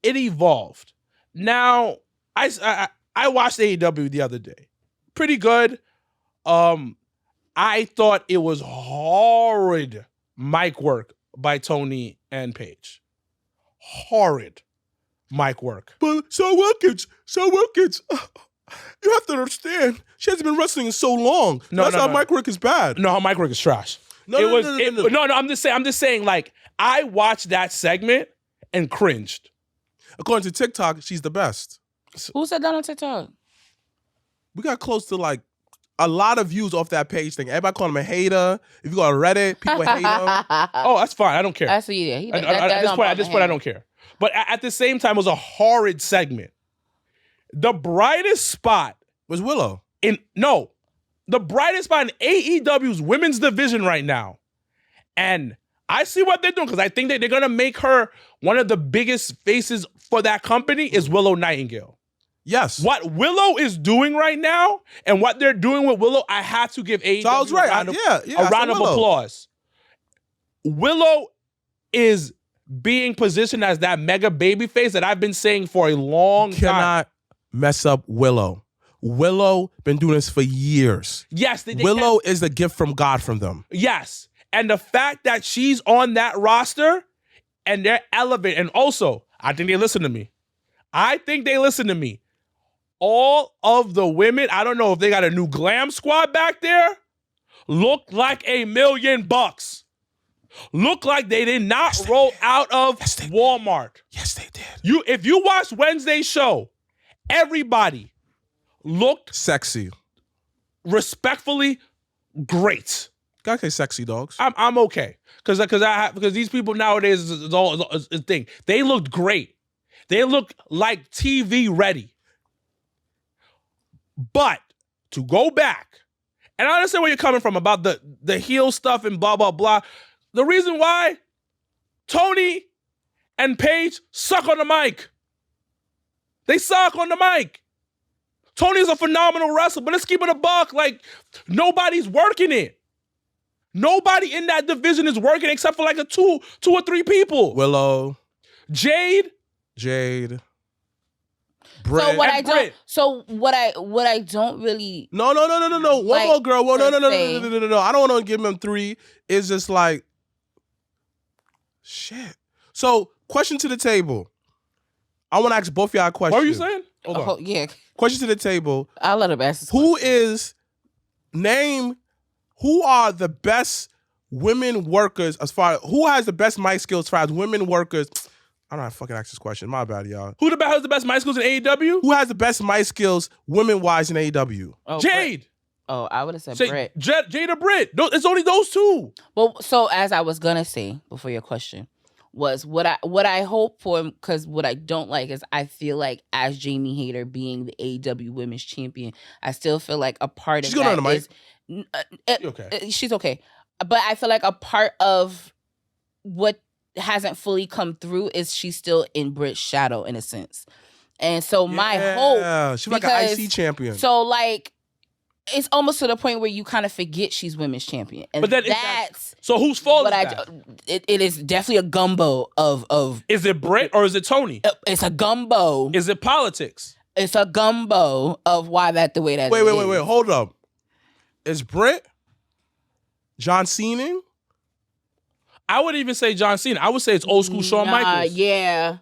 evolved. Now, I watched AEW the other day. Pretty good. I thought it was horrid mic work by Tony and Paige. Horrid mic work. But so Wilkins, you have to understand, she hasn't been wrestling in so long. That's how mic work is bad. No, her mic work is trash. No, I'm just saying, like, I watched that segment and cringed. According to TikTok, she's the best. Who said that on TikTok? We got close to like a lot of views off that page thing. Everybody calling him a hater. If you go on Reddit, people hate him. Oh, that's fine. I don't care. That's yeah. At this point, I don't care. But at the same time, it was a horrid segment. The brightest spot was Willow. The brightest spot in AEW's women's division right now. And I see what they're doing because I think that they're going to make her one of the biggest faces for that company is Willow Nightingale. Yes. What Willow is doing right now and what they're doing with Willow, I have to give AEW a round of applause. Willow is being positioned as that mega baby face that I've been saying for a long time. Cannot mess up Willow. Willow been doing this for years. Yes. Willow is a gift from God from them. Yes. And the fact that she's on that roster and they're elevated. And also, I think they listen to me. All of the women, I don't know if they got a new glam squad back there, look like $1 million. Look like they did not roll out of Walmart. Yes, they did. If you watch Wednesday's show, everybody looked sexy. Respectfully, great. Gotta say sexy, dogs. I'm okay. Because these people nowadays is all a thing. They looked great. They look like TV ready. But to go back, and I understand where you're coming from about the heel stuff and blah, blah, blah. The reason why Tony and Paige suck on the mic. They suck on the mic. Tony's a phenomenal wrestler, but let's keep it a buck. Like, nobody's working it. Nobody in that division is working except for like two or three people. Willow. Jade. Britt. So what I don't really. No. One more girl. No. I don't want to give them 3. It's just like, shit. So, question to the table. I want to ask both of y'all a question. What were you saying? Hold on. Yeah. Question to the table. I'll let him ask this Who are the best women workers who has the best mic skills as far as women workers? I don't know how to fucking ask this question. My bad, y'all. Who has the best mic skills in AEW? Who has the best mic skills women-wise in AEW? Oh, Jade. Oh, I would have said Britt. Jade or Britt. It's only those two. Well, so as I was gonna say before your question was what I hope for, because what I don't like is I feel like as Jamie Hayter being the AEW Women's Champion, I still feel like a part of that is... Okay. She's okay. But I feel like a part of what hasn't fully come through is she's still in Britt's shadow in a sense. And so my hope... She's like an IC champion. So like, it's almost to the point where you kind of forget she's women's champion. And but then that's... So whose fault is that? It is definitely a gumbo of... Is it Britt or is it Tony? It's a gumbo. Is it politics? It's a gumbo of why that the way that Wait. Hold up. Is Britt John Cena? I would even say John Cena. I would say it's old school Shawn Michaels. Yeah.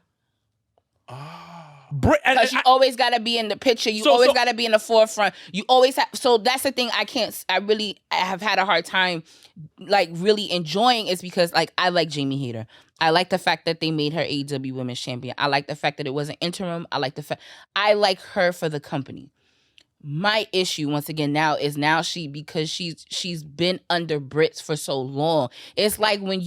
Britt, because you always got to be in the picture. You always got to be in the forefront. You always have. So that's the thing I have had a hard time like really enjoying is because like I like Jamie Hayter. I like the fact that they made her AEW Women's Champion. I like the fact that it wasn't interim. I like her for the company. My issue once again now because she's been under Brits for so long. It's like when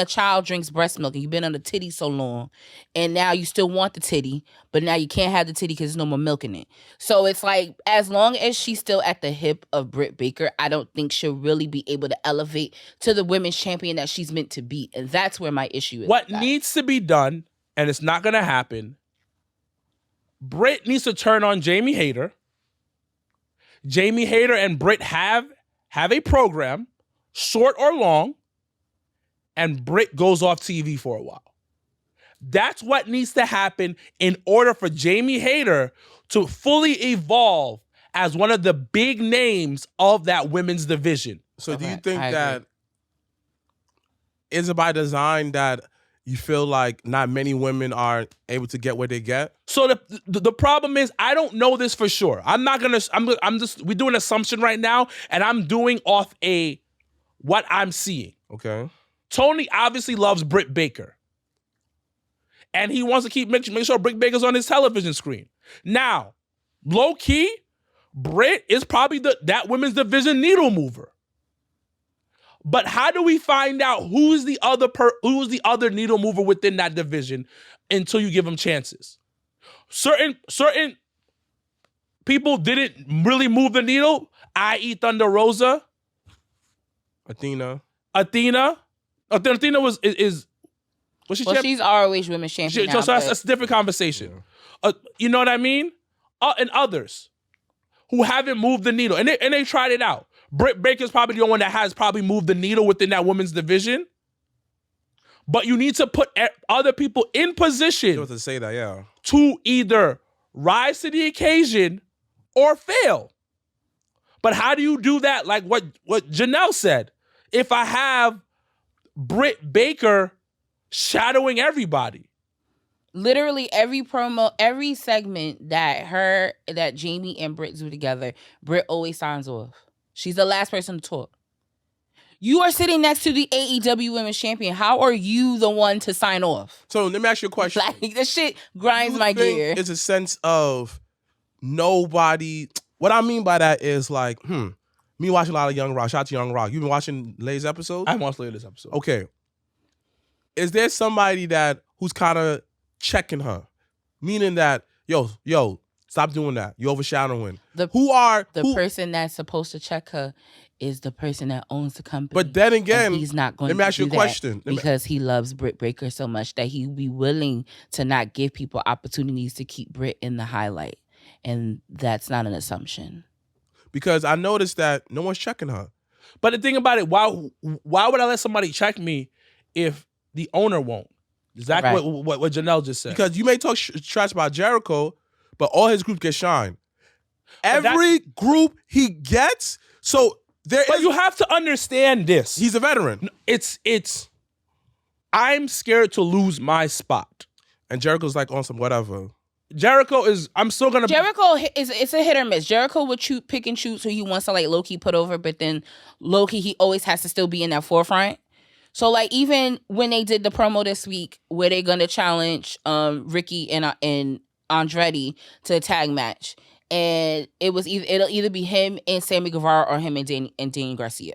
a child drinks breast milk and you've been on the titty so long, and now you still want the titty, but now you can't have the titty because there's no more milk in it. So it's like, as long as she's still at the hip of Britt Baker, I don't think she'll really be able to elevate to the women's champion that she's meant to be, and that's where my issue is. What needs to be done, and it's not gonna happen. Britt needs to turn on Jamie Hayter. Jamie Hayter and Britt have a program, short or long, and Britt goes off TV for a while. That's what needs to happen in order for Jamie Hayter to fully evolve as one of the big names of that women's division. So do you think that is it by design that you feel like not many women are able to get where they get? So the problem is, I don't know this for sure. We're doing an assumption right now, and I'm doing off what I'm seeing. Okay. Tony obviously loves Britt Baker, and he wants to make sure Britt Baker's on his television screen. Now, low key, Britt is probably that women's division needle mover. But how do we find out who's the other needle mover within that division until you give them chances? Certain people didn't really move the needle, i.e. Thunder Rosa. Athena was she? Well, she's ROH Women's Champion now. So that's a different conversation. Yeah. You know what I mean? And others who haven't moved the needle, and they tried it out. Britt Baker's probably the only one that has probably moved the needle within that women's division. But you need to put other people in position. You have to say that, yeah. To either rise to the occasion or fail. But how do you do that? Like what Janelle said. If I have Britt Baker shadowing everybody. Literally every promo, every segment that Jamie and Britt do together, Britt always signs off. She's the last person to talk. You are sitting next to the AEW Women's Champion. How are you the one to sign off? So let me ask you a question. Like, this shit grinds my gear. It's a sense of nobody. What I mean by that is like, me watching a lot of Young Rock. Shout out to Young Rock. You been watching Lay's episode? I haven't watched Lay's episode. Okay. Is there somebody who's kind of checking her? Meaning that, yo, stop doing that. You're overshadowing. The person that's supposed to check her is the person that owns the company. But then again, and he's not going to do that. Let me ask you a question. Because he loves Britt Baker so much that he'd be willing to not give people opportunities to keep Britt in the highlight. And that's not an assumption. Because I noticed that no one's checking her. But the thing about it, why would I let somebody check me if the owner won't? Exactly right. what Janelle just said. Because you may talk trash about Jericho, but all his group get shine. Every group he gets, so but you have to understand this. He's a veteran. I'm scared to lose my spot. And Jericho's like on some whatever. Jericho is a hit or miss. Jericho would pick and choose who he wants to like low-key put over, but then low-key he always has to still be in that forefront. So like even when they did the promo this week where they're gonna challenge Ricky and Andretti to a tag match, and it'll either be him and Sammy Guevara or him and Daniel Garcia.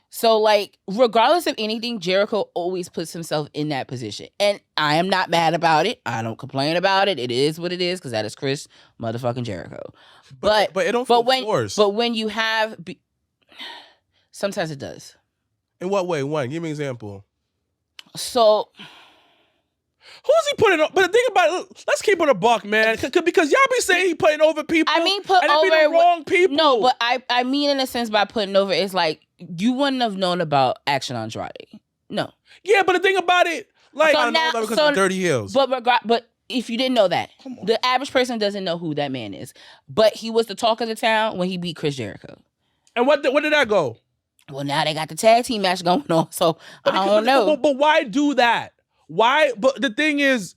So like regardless of anything, Jericho always puts himself in that position, and I am not mad about it. I don't complain about it. It is what it is because that is Chris motherfucking Jericho. But it don't feel forced. But when you have, sometimes it does. In what way? Give me an example. So, who's he putting over? But the thing about it, let's keep it a buck, man. Because y'all be saying he putting over people. I mean, put over the wrong people. No, but I mean in a sense by putting over, it's like you wouldn't have known about Action Andrade. No. Yeah, but the thing about it, like I know that because of Dirty Hills. But if you didn't know that, the average person doesn't know who that man is. But he was the talk of the town when he beat Chris Jericho. And what did that go? Well, now they got the tag team match going on, so I don't know. But why do that? Why? But the thing is,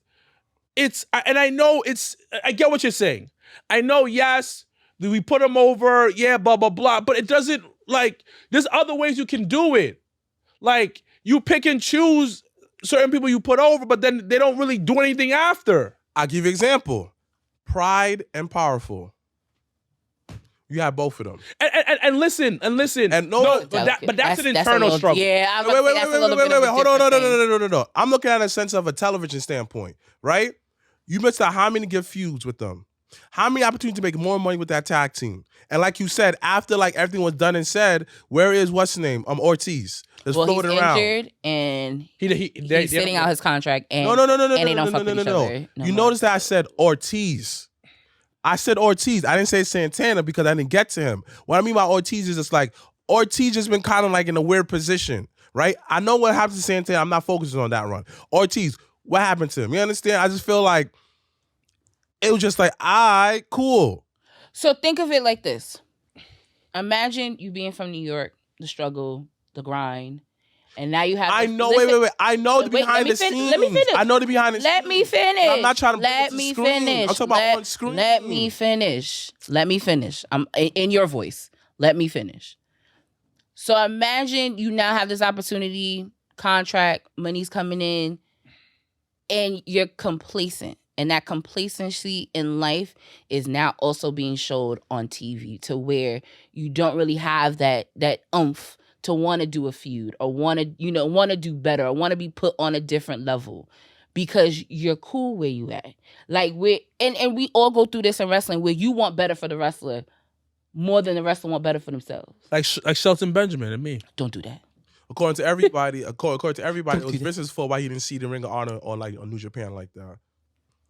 I know I get what you're saying. I know, yes, we put him over, yeah, blah, blah, blah, but it doesn't, like, there's other ways you can do it. Like, you pick and choose certain people you put over, but then they don't really do anything after. I'll give you an example. Pride and Powerful. You have both of them. And listen. And but that's an internal struggle. Yeah, wait. Hold on. No. I'm looking at a sense of a television standpoint, right? You missed out how many good feuds with them. How many opportunities to make more money with that tag team? And like you said, after like everything was done and said, where is what's his name? Ortiz. That's floating around. He's injured and he's sitting out his contract. And no. And they don't fuck with each other. You notice that I said Ortiz. I said Ortiz. I didn't say Santana because I didn't get to him. What I mean by Ortiz is it's like Ortiz has been kind of like in a weird position, right? I know what happened to Santana. I'm not focusing on that run. Ortiz, what happened to him? You understand? I just feel like it was just like, all right, cool. So think of it like this. Imagine you being from New York, the struggle, the grind, and now you have... I know, wait. I know the behind the scenes. Let me finish. I know the behind the scenes. Let me finish. I'm not trying to Let me finish. I'm talking about on screen. Let me finish. I'm in your voice. Let me finish. So imagine you now have this opportunity, contract, money's coming in, and you're complacent. And that complacency in life is now also being showed on TV to where you don't really have that oomph to want to do a feud or want to do better or want to be put on a different level because you're cool where you at. Like and we all go through this in wrestling where you want better for the wrestler more than the wrestler want better for themselves. Like Shelton Benjamin and me. Don't do that. According to everybody, it was Vince's fault why he didn't see the Ring of Honor on New Japan like that.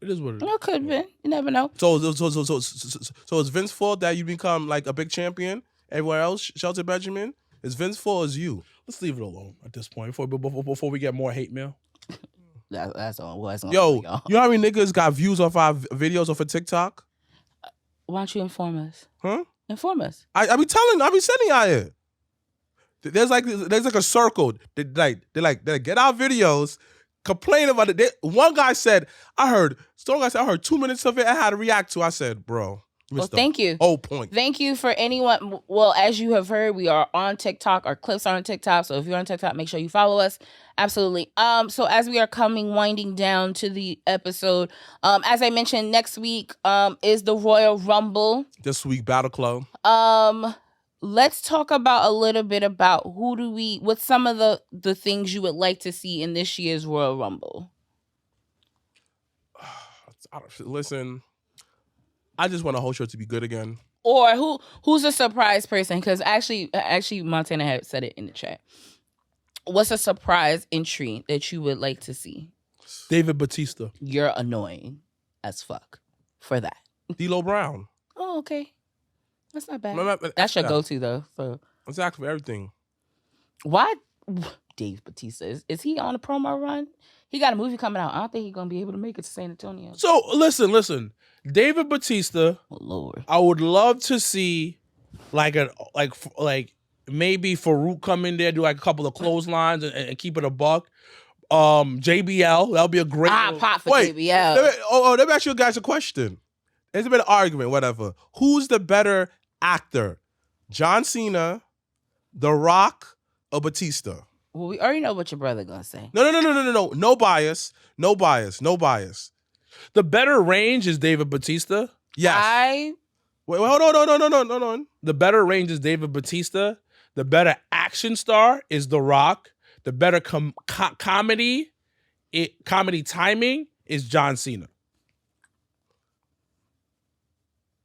It is what it is. It could have been. You never know. So it's Vince's fault that you become like a big champion everywhere else, Shelton Benjamin? It's Vince's fault or is you? Let's leave it alone at this point before we get more hate mail. That's all. Yo, you know how many niggas got views off our videos off of TikTok? Why don't you inform us? Huh? Inform us. I be sending y'all it. There's like a circle. They get our videos, complain about it. One guy said, I heard 2 minutes of it. I had to react to. I said, bro. Well, thank you. Whole point. Thank you for anyone. Well, as you have heard, we are on TikTok. Our clips are on TikTok. So if you're on TikTok, make sure you follow us. Absolutely. So as we are winding down to the episode, as I mentioned, next week is the Royal Rumble. This week, Battle Club. Let's talk about a little bit about what's some of the things you would like to see in this year's Royal Rumble. Listen, I just want the whole show to be good again. Or who's a surprise person? Because actually, Montana had said it in the chat. What's a surprise entry that you would like to see? David Batista. You're annoying as fuck for that. D'Lo Brown. Oh, okay. That's not bad. That's your go-to, though. So exactly for everything. Why Dave Batista? Is he on a promo run? He got a movie coming out. I don't think he's going to be able to make it to San Antonio. So, listen. David Batista. Oh, Lord. I would love to see like maybe Farouk come in there, do like a couple of clotheslines and keep it a buck. JBL, that would be a great... pop for JBL. Let me ask you guys a question. There's been an argument, whatever. Who's the better actor? John Cena, The Rock, or Batista? Well, we already know what your brother gonna say. No. No bias. The better range is David Batista. Yes. Wait, hold on. The better range is David Batista. The better action star is The Rock. The better comedy timing is John Cena.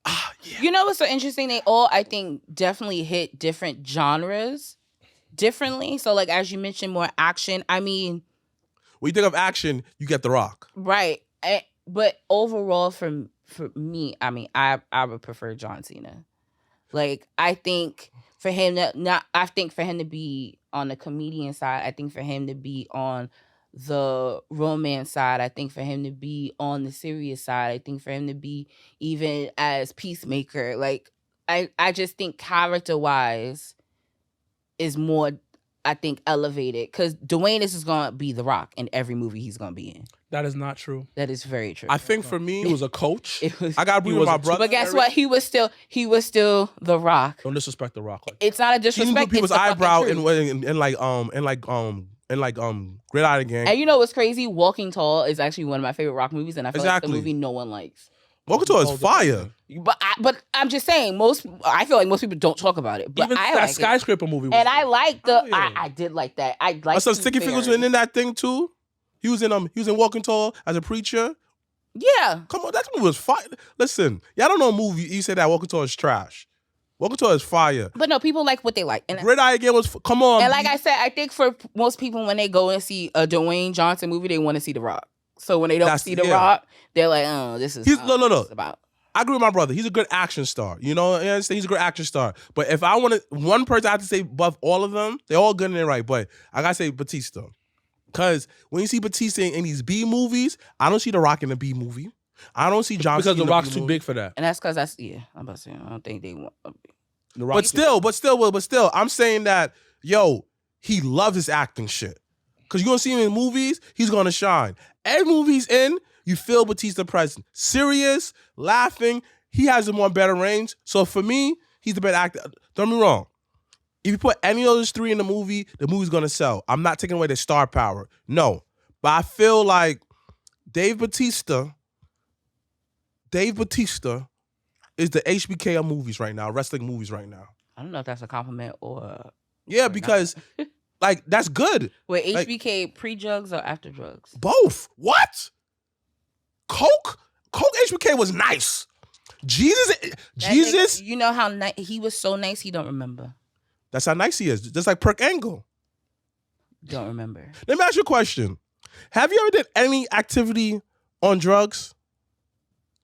Yeah. You know what's so interesting? They all, I think, definitely hit different genres differently. So, like, as you mentioned, more action. I mean... When you think of action, you get The Rock. Right. But overall, for me, I mean, I would prefer John Cena. Like, I think for him to be on the comedian side, I think for him to be on the romance side, I think for him to be on the serious side, I think for him to be even as Peacemaker, like I just think character-wise is more, I think, elevated. Because Dwayne is going to be The Rock in every movie he's going to be in. That is not true. That is very true. I think for me, he was a coach. I got to be with my brother. But guess what? He was still The Rock. Don't disrespect The Rock. It's not a disrespect. He people's eyebrow in Gridiron Gang. And you know what's crazy? Walking Tall is actually one of my favorite Rock movies, and I feel like the movie no one likes. Welcome to is fire. But I'm just saying, I feel like most people don't talk about it. But Even I that like skyscraper movie. and I like the. yeah. I did like that. I like. So Sticky Fingers was in that thing too. He was in Walking Tall as a preacher. Yeah. Come on, that movie was fire. Listen, y'all don't know a movie. You said that Walking Tall is trash. Walking Tall is fire. But no, people like what they like. And Red Eye again was. Come on. And like I said, I think for most people, when they go and see a Dwayne Johnson movie, they want to see The Rock. So when they don't see The Rock, they're like, oh, this is look. about. I agree with my brother. He's a good action star. You know, I understand he's a good action star. But if I want one person I have to say above all of them, they're all good and they're right. But I gotta say Batista. Because when you see Batista in these B movies, I don't see The Rock in a B movie. I don't see John because Cena The Rock's in a too B movie. big for that. And that's because I'm about to say, I don't think they want. The Rock But still, I'm saying that, yo, he loves his acting shit. Because you're going to see him in movies, he's going to shine. Every movie he's in, you feel Batista present. Serious, laughing, he has a more better range. So for me, he's the better actor. Don't get me wrong. If you put any of those three in the movie's going to sell. I'm not taking away their star power. No. But I feel like Dave Batista is the HBK of movies right now, wrestling movies right now. I don't know if that's a compliment or. Yeah, because like that's good. Wait, HBK pre-drugs or after drugs? Both. What? Coke HBK was nice. Jesus. You know how he was so nice he don't remember. That's how nice he is. Just like Perk Angle. Don't remember. Let me ask you a question. Have you ever did any activity on drugs?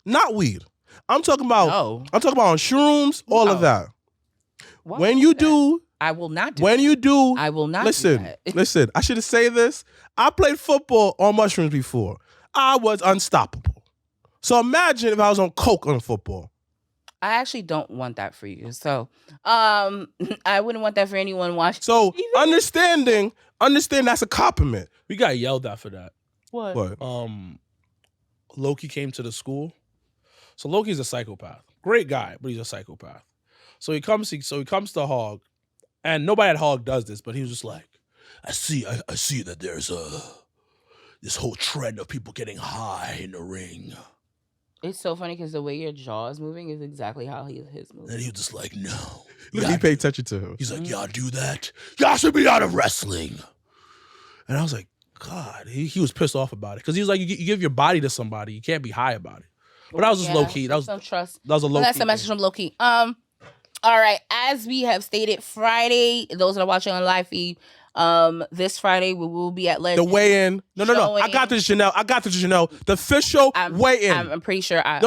Not weed. I'm talking about on shrooms, all of that. Why when you do, I will not do when that. you do, I will not listen, do that. listen, I should have said this. I played football on mushrooms before. I was unstoppable. So imagine if I was on coke on football. I actually don't want that for you. So I wouldn't want that for anyone watching. So understand that's a compliment. We got yelled at for that. What? Loki came to the school. So Loki's a psychopath. Great guy, but he's a psychopath. So he comes to Hog, and nobody at Hog does this, but he was just like, I see that there's this whole trend of people getting high in the ring. It's so funny because the way your jaw is moving is exactly how his moving. And he was just like, no. He paid attention to him. He's like, y'all do that? Y'all should be out of wrestling. And I was like, God, he was pissed off about it. Because he was like, you give your body to somebody, you can't be high about it. But that was just low key. That was some trust. That was a low key. That's a message from low key. All right. As we have stated, Friday, those that are watching on live feed, this Friday we will be at Legend. The weigh-in. No. I got this, Janelle. The official weigh-in. I'm pretty sure. No. I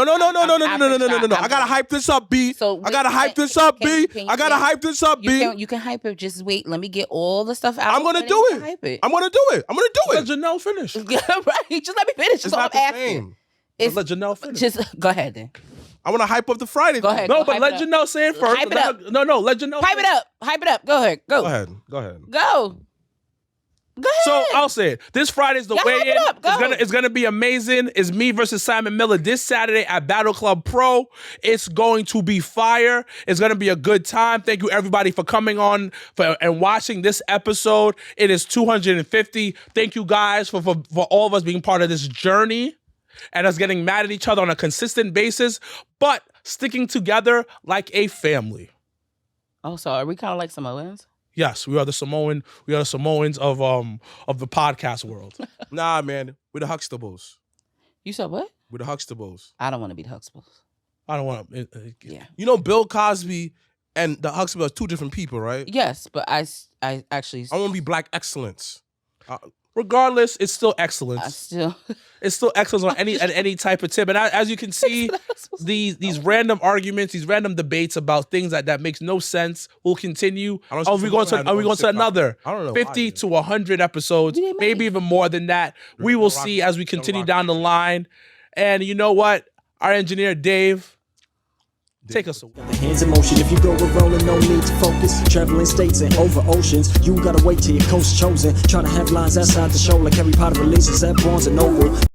gotta hype this up, B. So I gotta hype this up, B. I gotta hype this up, B. You can hype it. Just wait. Let me get all the stuff out. I'm gonna do it. Hype it. I'm gonna do it. Let Janelle finish. Right. Just let me finish. It's not the same. Let Janelle finish. Just go ahead then. I want to hype up the Friday. Go ahead. No, but let Janelle say it first. Hype it up. No, let Janelle. Hype it up. Hype it up. Go ahead. Go ahead. Go ahead. So I'll say it. This Friday's the weigh-in. Go. It's gonna be amazing. It's me versus Simon Miller this Saturday at Battle Club Pro. It's going to be fire. It's gonna be a good time. Thank you everybody for coming on and watching this episode. It is 250. Thank you guys for all of us being part of this journey and us getting mad at each other on a consistent basis, but sticking together like a family. Oh, so are we kind of like Samoans? Yes, we are the Samoans of the podcast world. Nah, man, we're the Huxtables. You said what? We're the Huxtables. I don't want to be the Huxtables. I don't want to. Yeah. You know, Bill Cosby and the Huxtables are two different people, right? Yes, but I actually. I want to be Black excellence. Regardless, it's still excellence. It's still excellence on any type of tip. And as you can see, these random arguments, these random debates about things that makes no sense will continue. Are we going to another 50 to 100 episodes, maybe even more than that? We will see as we continue down the line. And you know what? Our engineer, Dave, take us away. The hands in motion. If you go with rolling, no need to focus. Traveling states and over oceans. You gotta wait till your coast chosen. Trying to have lines outside the show like Harry Potter releases at Barnes & Noble.